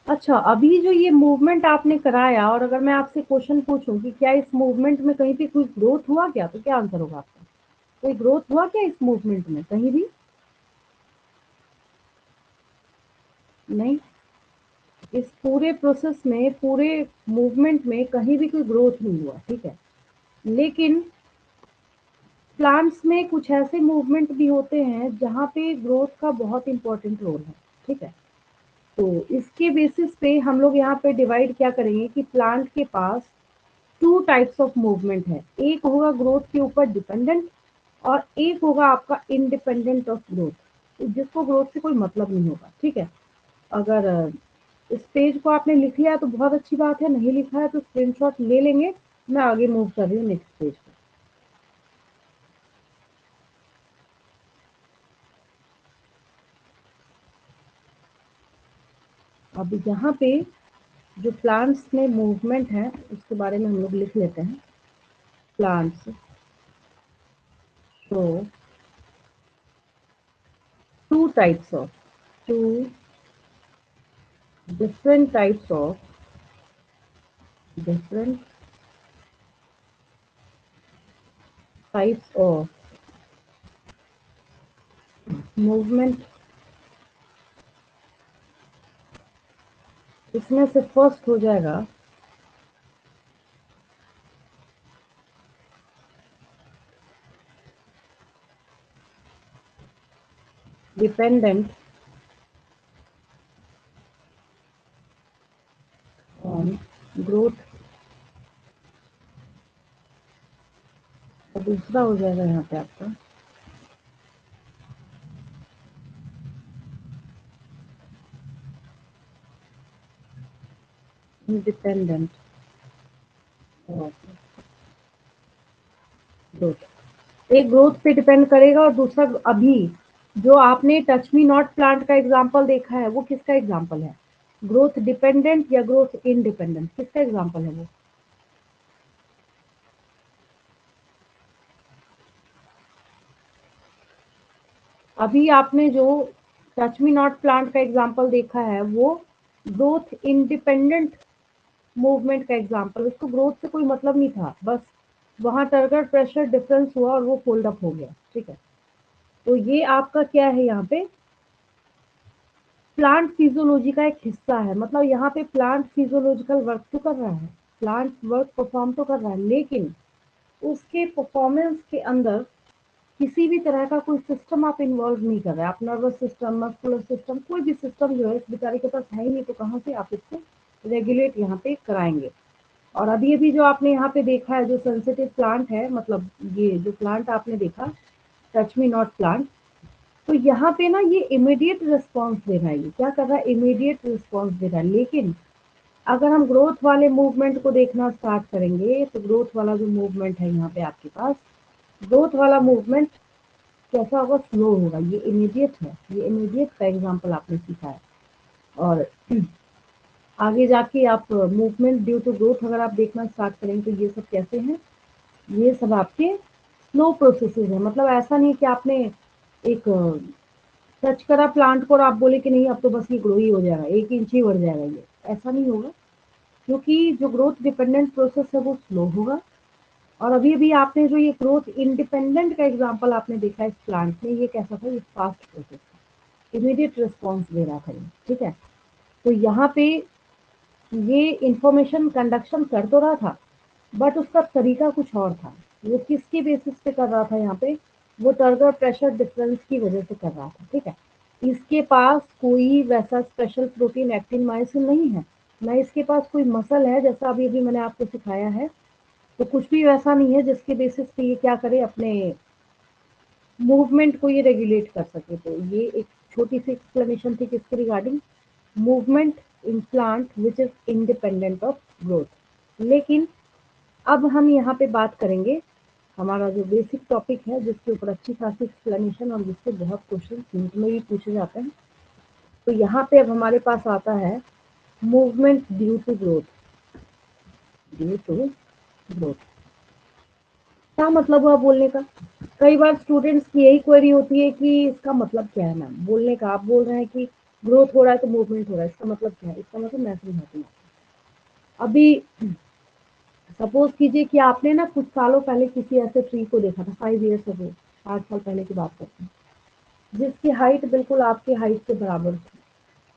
अच्छा, अभी जो ये मूवमेंट आपने कराया, और अगर मैं आपसे क्वेश्चन पूछूं कि क्या इस मूवमेंट में कहीं पे कोई ग्रोथ हुआ क्या, तो क्या आंसर होगा आपका? कोई ग्रोथ हुआ क्या इस मूवमेंट में कहीं भी? नहीं। इस पूरे प्रोसेस में, पूरे मूवमेंट में कहीं भी कोई ग्रोथ नहीं हुआ, ठीक है। लेकिन प्लांट्स में कुछ ऐसे मूवमेंट भी होते हैं जहाँ पे ग्रोथ का बहुत इंपॉर्टेंट रोल है, ठीक है। तो इसके बेसिस पे हम लोग यहाँ पे डिवाइड क्या करेंगे कि प्लांट के पास 2 टाइप्स ऑफ मूवमेंट है। एक होगा ग्रोथ के ऊपर डिपेंडेंट, और एक होगा आपका इंडिपेंडेंट ऑफ ग्रोथ, जिसको ग्रोथ से कोई मतलब नहीं होगा, ठीक है। अगर इस पेज को आपने लिख लिया तो बहुत अच्छी बात है, नहीं लिखा है तो स्क्रीनशॉट ले लेंगे। मैं आगे मूव कर रही हूँ नेक्स्ट पेज पे। अब यहाँ पे जो प्लांट्स में मूवमेंट है उसके बारे में हम लोग लिख लेते हैं। Plants show 2 types of, 2 different types of, different types of movement। इसमें से फर्स्ट हो जाएगा डिपेंडेंट ऑन ग्रोथ, और दूसरा हो जाएगा यहाँ पे आपका इंडिपेंडेंट ऑफ ग्रोथ। एक ग्रोथ पे डिपेंड करेगा और दूसरा अभी जो आपने टच मी नॉट प्लांट का एग्जांपल देखा है वो किसका एग्जांपल है? ग्रोथ डिपेंडेंट या ग्रोथ इंडिपेंडेंट, किसका एग्जांपल है वो? अभी आपने जो टच मी नॉट प्लांट का एग्जांपल देखा है वो ग्रोथ इंडिपेंडेंट मूवमेंट का एग्जांपल, उसको ग्रोथ से कोई मतलब नहीं था, बस वहां टर्गर प्रेशर डिफरेंस हुआ और वो फोल्ड अप हो गया, ठीक है। तो ये आपका क्या है, यहाँ पे प्लांट फिजियोलॉजी का एक हिस्सा है, मतलब यहाँ पे प्लांट फिजियोलॉजिकल वर्क तो कर रहा है, प्लांट वर्क परफॉर्म तो कर रहा है, लेकिन उसके परफॉर्मेंस के अंदर किसी भी तरह का कोई सिस्टम आप इन्वॉल्व नहीं कर रहे, आप नर्वस सिस्टम, मस्कुलर सिस्टम, कोई भी सिस्टम जो है इस बेचारे के पास है ही नहीं, तो कहाँ से आप इसको रेगुलेट यहाँ पे कराएंगे। और अभी अभी जो आपने यहाँ पे देखा है जो सेंसिटिव प्लांट है, मतलब ये जो प्लांट आपने देखा टच मी नॉट प्लांट, तो यहाँ पे ना ये इमीडिएट रिस्पॉन्स दे रहा है, ये क्या कर रहा है, इमीडिएट रिस्पॉन्स दे रहा है। लेकिन अगर हम ग्रोथ वाले मूवमेंट को देखना स्टार्ट करेंगे तो ग्रोथ वाला जो मूवमेंट है यहाँ पे आपके पास, ग्रोथ वाला मूवमेंट कैसा होगा, स्लो होगा, ये इमीडिएट है, ये इमीडिएट का एग्जांपल आपने सीखा है। और आगे जाके आप मूवमेंट ड्यू टू ग्रोथ अगर आप देखना स्टार्ट करेंगे तो ये सब कैसे हैं, ये सब आपके स्लो प्रोसेसेस है। मतलब ऐसा नहीं कि आपने एक टच करा प्लांट को और आप बोले कि नहीं अब तो बस ये ग्रो ही हो जाएगा, 1 इंच ही बढ़ जाएगा, ये ऐसा नहीं होगा, क्योंकि जो ग्रोथ डिपेंडेंट प्रोसेस है वो स्लो होगा। और अभी अभी आपने जो ये ग्रोथ इंडिपेंडेंट का एग्जांपल आपने देखा इस प्लांट में, ये कैसा था, ये फास्ट प्रोसेस था, इमीडिएट रिस्पॉन्स दे रहा था ये, ठीक है। तो यहाँ पे ये इंफॉर्मेशन कंडक्शन कर तो रहा था, बट उसका तरीका कुछ और था। वो किसके बेसिस पे कर रहा था, यहाँ पे वो टर्गर प्रेशर डिफरेंस की वजह से कर रहा था, ठीक है। इसके पास कोई वैसा स्पेशल प्रोटीन एक्टिन मायोसिन नहीं है, ना इसके पास कोई मसल है, जैसा अभी अभी मैंने आपको सिखाया है, तो कुछ भी वैसा नहीं है जिसके बेसिस पे ये क्या करे, अपने मूवमेंट को ये रेगुलेट कर सके। तो ये एक छोटी सी एक्सप्लेनेशन थी किसके regarding, movement in plant which is independent of growth. लेकिन अब हम यहाँ पे बात करेंगे हमारा जो बेसिक टॉपिक है, जिसके ऊपर अच्छी खासी एक्सप्लेनेशन और जिससे बहुत क्वेश्चन नीट में भी पूछे जाते हैं। तो यहाँ पे अब हमारे पास आता है movement due to growth, due to growth क्या मतलब हुआ बोलने का? कई बार स्टूडेंट्स की यही क्वेरी होती है कि इसका मतलब क्या है मैम बोलने का, आप बोल रहे हैं कि ग्रोथ हो रहा है तो मूवमेंट हो रहा है, इसका मतलब क्या है? इसका मतलब मैं समझाती हूँ। अभी सपोज कीजिए कि आपने ना कुछ सालों पहले किसी ऐसे ट्री को देखा था, 5 years अगो, 8 साल पहले की बात करते हैं, जिसकी हाइट बिल्कुल आपकी हाइट के बराबर थी।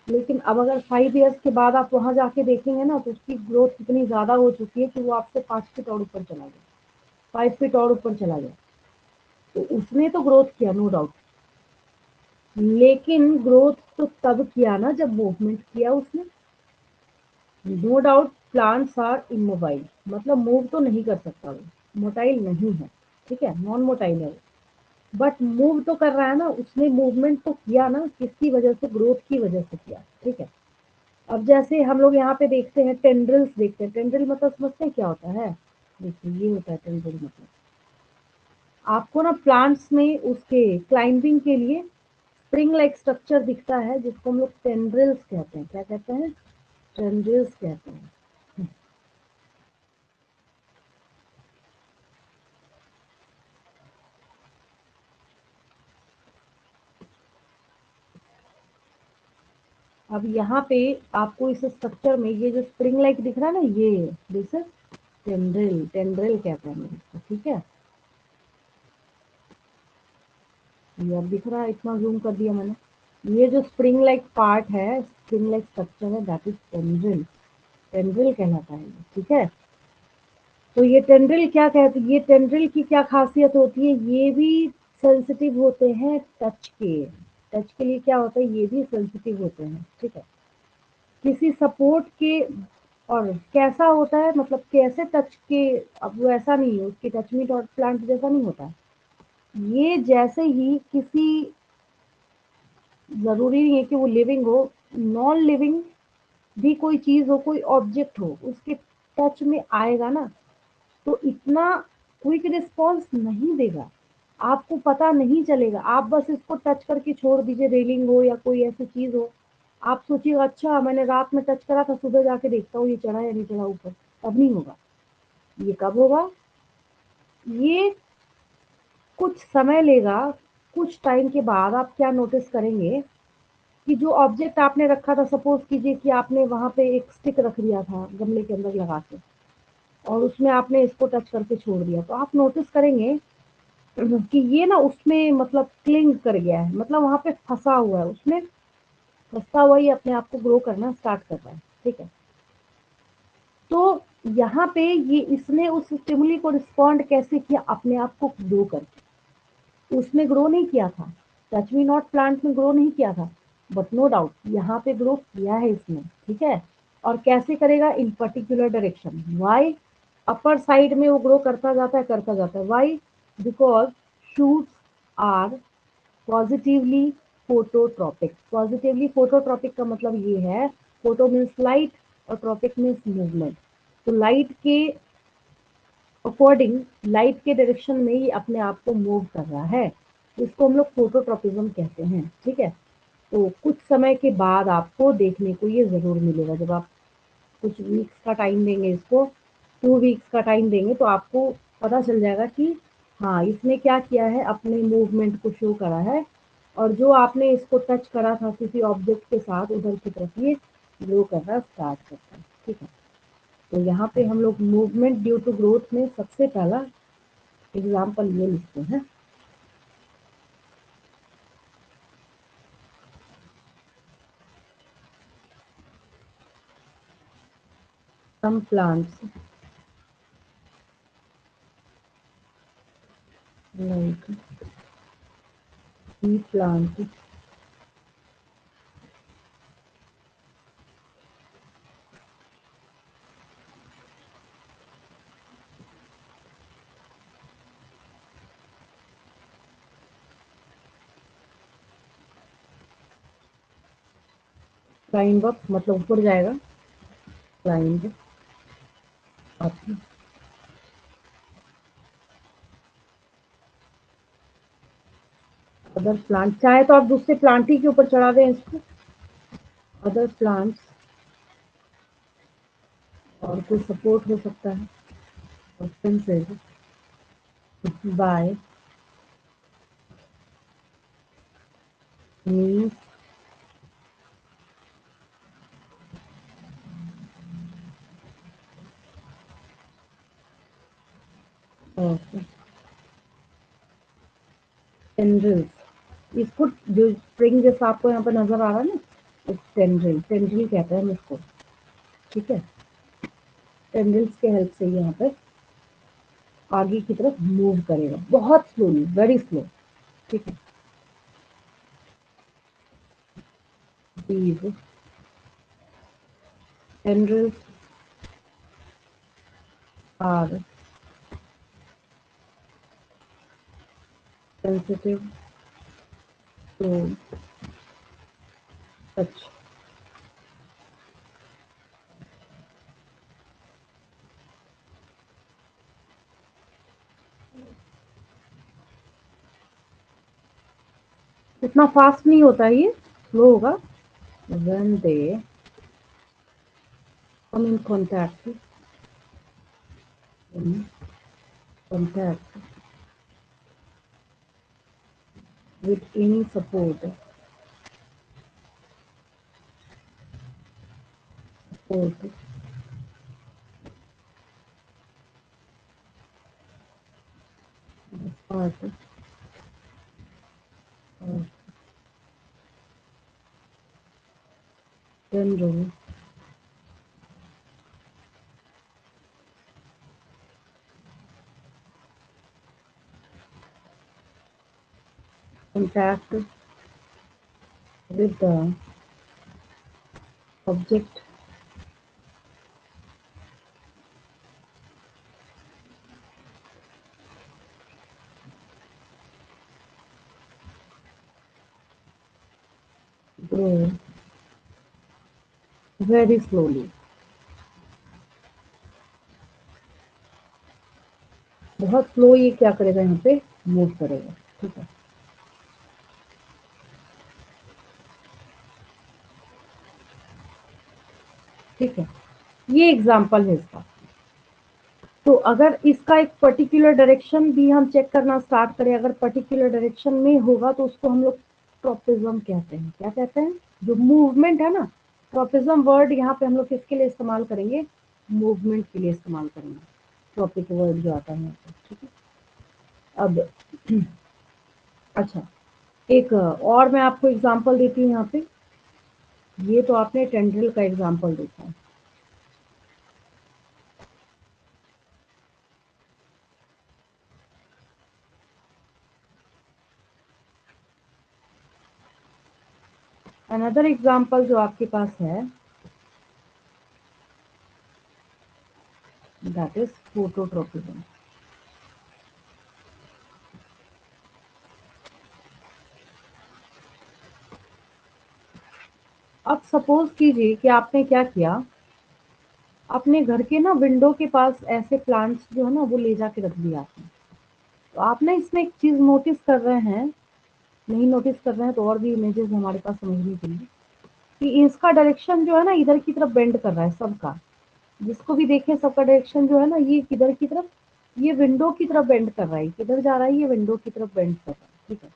लेकिन अब अगर 5 years के बाद आप वहां जाके देखेंगे ना तो उसकी ग्रोथ इतनी ज्यादा हो चुकी है कि वो आपसे 5 फीट और ऊपर चला गया, 5 फीट और ऊपर चला गया। तो उसने तो ग्रोथ किया, नो डाउट, लेकिन ग्रोथ तो तब किया ना जब मूवमेंट किया उसने। No doubt plants are immobile, मतलब मूव तो नहीं कर सकता वो, मोटाइल नहीं है, ठीक है, नॉन मोटाइल है, बट मूव तो कर रहा है ना, उसने मूवमेंट तो किया ना, किसकी वजह से, ग्रोथ की वजह से किया, ठीक है। अब जैसे हम लोग यहाँ पे देखते हैं टेंड्रिल्स, देखते हैं टेंड्रिल मतलब समझते हैं क्या होता है, देखिए ये होता है टेंड्रिल मतलब, आपको ना प्लांट्स में उसके क्लाइंबिंग के लिए स्प्रिंग लाइक स्ट्रक्चर दिखता है, जिसको हम लोग टेंड्रिल्स कहते हैं, क्या कहते हैं, टेंड्रिल्स कहते हैं। अब यहाँ पे आपको इस स्ट्रक्चर में ये जो स्प्रिंग लाइक दिख रहा है ना, ये दिस इज टेंड्रिल, टेंड्रिल कहते हैं इसको, ठीक है। ये अब दिख रहा है, इतना जूम कर दिया मैंने, ये जो स्प्रिंग लाइक पार्ट है, स्प्रिंग लाइक स्ट्रक्चर है, दैट इज टेंड्रिल, टेंड्रिल कहलाता है ये, ठीक है। तो ये टेंड्रिल क्या कहते हैं, ये टेंड्रिल की क्या खासियत होती है, ये भी सेंसिटिव होते हैं टच के, टच के लिए क्या होता है, ये भी सेंसिटिव होते हैं, ठीक है। किसी सपोर्ट के, और कैसा होता है मतलब कैसे टच के, अब वो ऐसा नहीं है, उसके टच मी डॉट प्लांट जैसा नहीं होता है। ये जैसे ही किसी, ज़रूरी नहीं है कि वो लिविंग हो, नॉन लिविंग भी कोई चीज़ हो, कोई ऑब्जेक्ट हो, उसके टच में आएगा ना, तो इतना क्विक रिस्पॉन्स नहीं देगा, आपको पता नहीं चलेगा। आप बस इसको टच करके छोड़ दीजिए, रेलिंग हो या कोई ऐसी चीज़ हो, आप सोचिएगा अच्छा मैंने रात में टच करा था, सुबह जाके देखता हूँ ये चढ़ा या नहीं चढ़ा ऊपर, तब नहीं होगा। ये कब होगा, ये कुछ समय लेगा। कुछ टाइम के बाद आप क्या नोटिस करेंगे कि जो ऑब्जेक्ट आपने रखा था, सपोज कीजिए कि आपने वहाँ पे एक स्टिक रख दिया था गमले के अंदर लगा के, और उसमें आपने इसको टच करके छोड़ दिया, तो आप नोटिस करेंगे कि ये ना उसमें मतलब क्लिंग कर गया है, मतलब वहाँ पे फंसा हुआ है, उसमें फंसा हुआ ही अपने आप को ग्रो करना स्टार्ट कर रहा है, ठीक है। तो यहाँ पे ये इसने उस स्टिमुली को रिस्पॉन्ड कैसे किया, अपने आप को ग्रो करके। उसने ग्रो नहीं किया था, टच मी नॉट प्लांट में ग्रो नहीं किया था, बट नो डाउट यहाँ पे ग्रो किया है इसने, ठीक है। और कैसे करेगा, in particular direction, why, upper side में वो ग्रो करता जाता है, करता जाता है, why, because shoots are positively phototropic. Positively phototropic का मतलब ये है, फोटो मीन्स लाइट और ट्रॉपिक मीन्स मूवमेंट, तो लाइट के अकॉर्डिंग, लाइट के डायरेक्शन में ही अपने आप को मूव कर रहा है, इसको हम लोग फोटोट्रॉपिज्म कहते हैं, ठीक है। तो कुछ समय के बाद आपको देखने को ये ज़रूर मिलेगा, जब आप कुछ वीक्स का टाइम देंगे इसको, 2 वीक्स का टाइम देंगे, तो आपको पता चल जाएगा कि हाँ इसने क्या किया है, अपने मूवमेंट को शो करा है, और जो आपने इसको टच करा था किसी ऑब्जेक्ट के साथ, उधर की तरफ ये ग्रो करना स्टार्ट करता है, ठीक है। तो यहाँ पे हम लोग मूवमेंट ड्यू टू ग्रोथ में सबसे पहला एग्जाम्पल ये लिखते हैं, some plants like tea plant climb up, मतलब ऊपर जाएगा, क्लाइंब अप, अदर प्लांट, चाहे तो आप दूसरे प्लांट ही के ऊपर चढ़ा दें इसको, अदर प्लांट्स, और कोई सपोर्ट हो सकता है, और fences bye means of tendrils. इसको जो स्प्रिंग जैसा आपको यहाँ पर नजर आ रहा है ना, इस टेंड्रिल, टेंड्रिल कहते हैं हम इसको, ठीक है। टेंड्रिल्स के हेल्प से यहाँ पे आगे की तरफ मूव करेगा, बहुत स्लोली, वेरी स्लो, ठीक है। these tendrils are sensitive to touch। इतना फास्ट नहीं होता है, ये स्लो होगा। when they come in contact with any support part of tendril contact with the object grow very slowly, बहुत स्लो ये क्या करेगा, यहाँ पे मूव करेगा। ठीक है, ठीक है, ये एग्जाम्पल है इसका। तो अगर इसका एक पर्टिकुलर डायरेक्शन भी हम चेक करना स्टार्ट करें, अगर पर्टिकुलर डायरेक्शन में होगा तो उसको हम लोग ट्रॉपिज्म कहते हैं। क्या कहते हैं? जो मूवमेंट है ना, ट्रॉपिज्म वर्ड यहाँ पे हम लोग किसके लिए इस्तेमाल करेंगे? मूवमेंट के लिए इस्तेमाल करेंगे, ट्रॉपिक वर्ड जो आता है यहाँ पे। ठीक है, अब अच्छा, एक और मैं आपको एग्जांपल देती हूँ यहाँ पे। ये तो आपने टेंड्रिल का एग्जांपल देखा है। अनदर एग्जांपल जो आपके पास है, दैट इज फोटोट्रॉपिज्म। अब सपोज कीजिए कि आपने क्या किया, अपने घर के ना विंडो के पास ऐसे प्लांट्स जो है ना वो ले जाके रख दिया आपने। तो आप ना इसमें एक चीज नोटिस कर रहे हैं, नहीं नोटिस कर रहे हैं तो और भी इमेजेस हमारे पास समझने के लिए, कि इसका डायरेक्शन जो है ना इधर की तरफ बेंड कर रहा है सबका। जिसको भी देखे सबका डायरेक्शन जो है ना ये किधर की तरफ, ये विंडो की तरफ बेंड कर रहा है। किधर जा रहा है? ये विंडो की तरफ बेंड कर रहा है। ठीक है,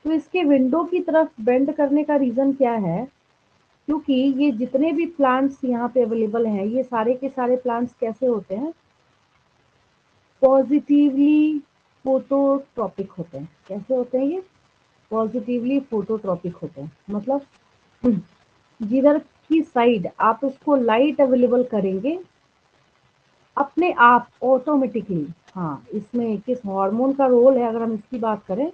तो इसके विंडो की तरफ बेंड करने का रीजन क्या है? क्योंकि ये जितने भी प्लांट्स यहाँ पे अवेलेबल हैं, ये सारे के सारे प्लांट्स कैसे होते हैं? पॉजिटिवली फोटोट्रॉपिक होते हैं। कैसे होते हैं ये? पॉजिटिवली फोटोट्रॉपिक होते हैं। मतलब जिधर की साइड आप उसको लाइट अवेलेबल करेंगे, अपने आप ऑटोमेटिकली, हाँ, इसमें किस हार्मोन का रोल है अगर हम इसकी बात करें,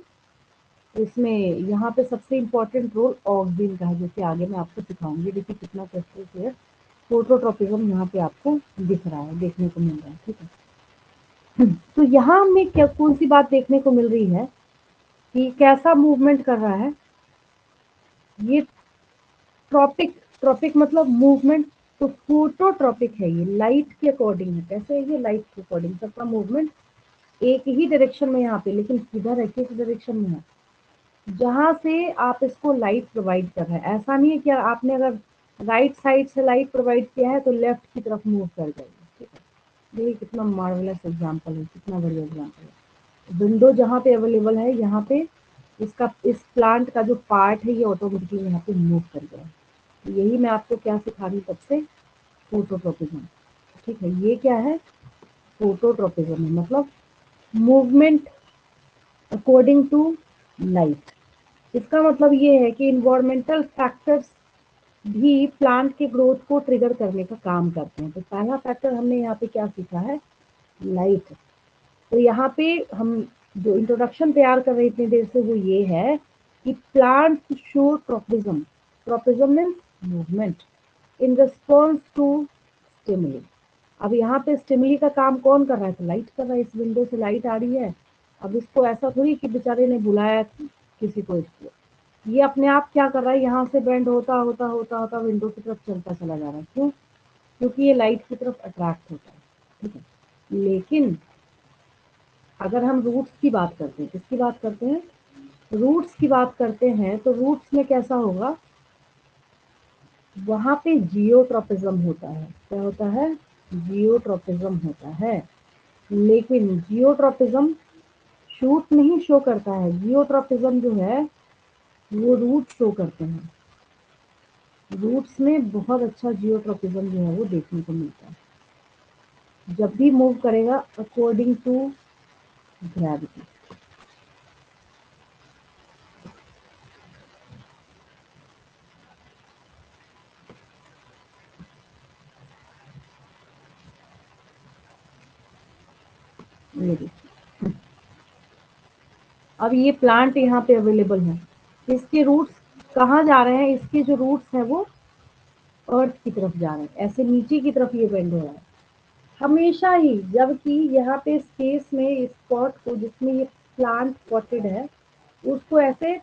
इसमें यहाँ पे सबसे इम्पोर्टेंट रोल ऑक्सिन का है, जो कि आगे मैं आपको सिखाऊंगी। देखिए कितना क्रिस्टल क्लियर फोटोट्रॉपिज्म यहाँ पे आपको दिख रहा है, देखने को मिल रहा है। ठीक है, तो यहाँ हमें क्या कौन सी बात देखने को मिल रही है कि कैसा मूवमेंट कर रहा है ये? ट्रॉपिक, ट्रॉपिक मतलब मूवमेंट। तो फोटोट्रॉपिक है, ये लाइट के अकॉर्डिंग है। कैसे है ये? लाइट के अकॉर्डिंग सबका मूवमेंट एक ही डायरेक्शन में यहाँ पे, लेकिन किधर है, किस डायरेक्शन में है? जहां से आप इसको लाइट प्रोवाइड कर रहे हैं। ऐसा नहीं है कि आपने अगर राइट साइड से लाइट प्रोवाइड किया है तो लेफ्ट की तरफ मूव कर जाएगी। ठीक है, देखिए कितना मार्वलस एग्जांपल है, कितना बढ़िया एग्जांपल है। विंडो जहाँ पे अवेलेबल है, यहाँ पे इसका, इस प्लांट का जो पार्ट है ये ऑटोमेटिकली यहाँ पे मूव कर गया है। तो यही मैं आपको क्या सिखा रही हूँ तब से, फोटोट्रॉपिज्म। ठीक है, ये क्या है? फोटोट्रॉपिज्म है, मतलब मूवमेंट अकॉर्डिंग टू लाइट। इसका मतलब ये है कि इन्वायरमेंटल फैक्टर्स भी प्लांट के ग्रोथ को ट्रिगर करने का काम करते हैं। तो पहला फैक्टर हमने यहाँ पे क्या सीखा है? लाइट। तो यहाँ पे हम जो इंट्रोडक्शन तैयार कर रहे इतनी देर से वो ये है कि plant show tropism. Tropism means movement in response to stimuli. अब यहाँ पे स्टिमुली का काम कौन कर रहा है? तो लाइट कर रहा है। इस विंडो से लाइट आ रही है। अब इसको ऐसा थोड़ी कि बेचारे ने बुलाया किसी को, इसको ये अपने आप क्या कर रहा है, यहाँ से बेंड होता होता होता होता विंडो की तरफ चलता चला जा रहा है। क्यों? क्योंकि ये लाइट की तरफ अट्रैक्ट होता है। ठीक है, लेकिन अगर हम रूट्स की बात करते हैं, किसकी बात करते हैं? रूट्स की बात करते हैं, तो रूट्स में कैसा होगा? वहां पे जियोट्रॉपिज्म होता है। क्या होता है? जियोट्रॉपिज्म होता है। लेकिन जियोट्रॉपिज्म शूट नहीं शो करता है, जियोट्रॉपिज्म जो है वो रूट शो करते हैं। रूट्स में बहुत अच्छा जियोट्रॉपिज्म जो है वो देखने को मिलता है, जब भी मूव करेगा अकॉर्डिंग टू ग्रेविटी। ये देखिए, अब ये प्लांट यहाँ पे अवेलेबल है, इसके रूट्स कहाँ जा रहे हैं, इसके जो रूट्स हैं वो अर्थ की तरफ जा रहे हैं, ऐसे नीचे की तरफ ये बेंड हो रहा है हमेशा ही। जबकि यहाँ पे इस केस में इस पॉट को जिसमें ये प्लांट पॉटेड है उसको ऐसे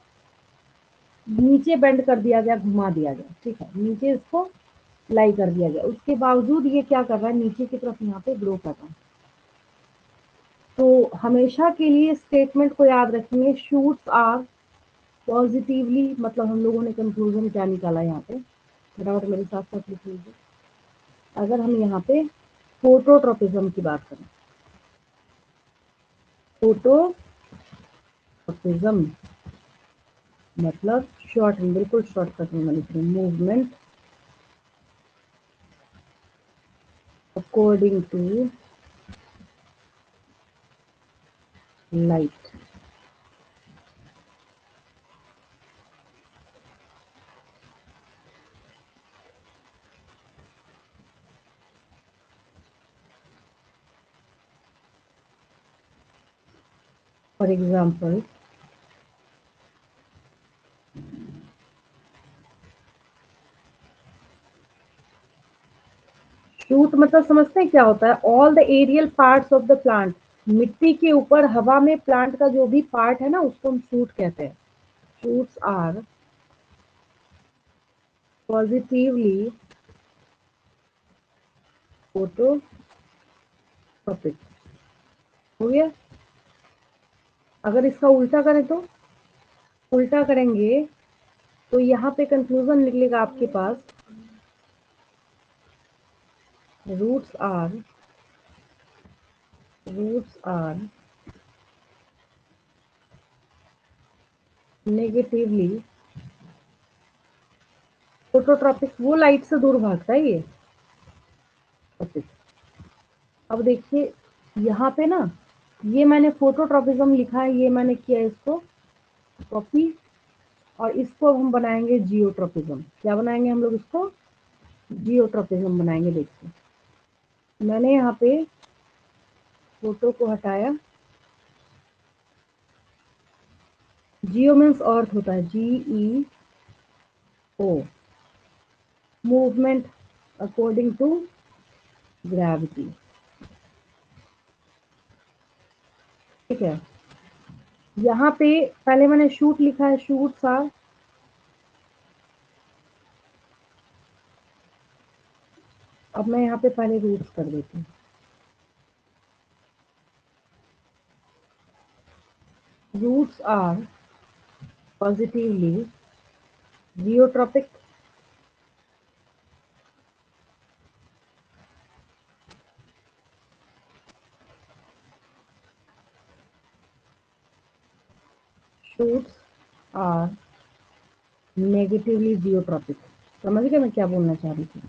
नीचे बेंड कर दिया गया, घुमा दिया गया, ठीक है, नीचे इसको लाई कर दिया गया, उसके बावजूद ये क्या कर रहा है, नीचे की तरफ यहाँ पे ग्रो कर रहा है। तो हमेशा के लिए स्टेटमेंट को याद रखेंगे, शूट्स आर पॉजिटिवली, मतलब हम लोगों ने कंक्लूजन क्या निकाला यहाँ पे, फटाफट मेरे साथ साथ लिख लीजिए। अगर हम यहाँ पे फोटोट्रोपिज्म की बात करें, फोटोट्रोपिज्म मतलब शॉर्ट, बिल्कुल शॉर्टकट में लिख रही हूँ, movement according to light. For example, shoot मतलब समझते हैं क्या होता है, all the aerial parts of the plant, मिट्टी के ऊपर हवा में प्लांट का जो भी पार्ट है ना उसको हम शूट कहते हैं। Shoots are positively phototropic. हो गया। अगर इसका उल्टा करें तो, उल्टा करेंगे तो यहाँ पे कंक्लूजन निकलेगा आपके पास, रूट्स आर नेगेटिवली फोटोट्रॉपिक, वो लाइट से दूर भागता है ये। अब देखिए यहाँ पे ना, ये मैंने फोटोट्रॉपिज्म लिखा है, ये मैंने किया इसको कॉपी, और इसको अब हम बनाएंगे जियोट्रॉपिज्म। क्या बनाएंगे हम लोग इसको, जियोट्रॉपिज्म बनाएंगे। देखिए मैंने यहाँ पे फोटो को हटाया, जियो मीन्स अर्थ होता है, GEO, movement according to gravity, ठीक है। यहाँ पे पहले मैंने शूट लिखा है, शूट्स आर, अब मैं यहाँ पे पहले रूट्स कर देती हूँ। Roots are positively geotropic, shoots are negatively geotropic. समझ गए मैं क्या बोलना चाह रही थी।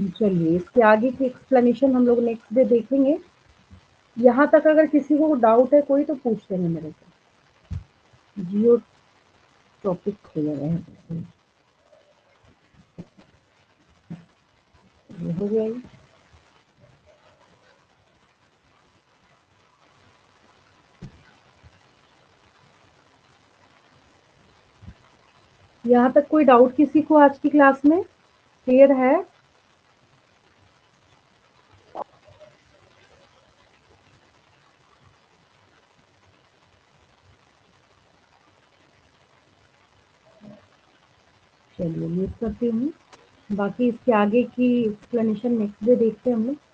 चलिए इसके आगे की एक्सप्लेनेशन हम लोग नेक्स्ट डे देखेंगे। यहाँ तक अगर किसी को डाउट है कोई तो पूछ लेंगे मेरे से। जियोट्रॉपिक हो गया है, ये हो गया ये। यहाँ तक कोई डाउट किसी को आज की क्लास में क्लियर है? चलिए लीव करती हूँ, बाकी इसके आगे की एक्सप्लेनेशन नेक्स्ट डे देखते हैं हम लोग।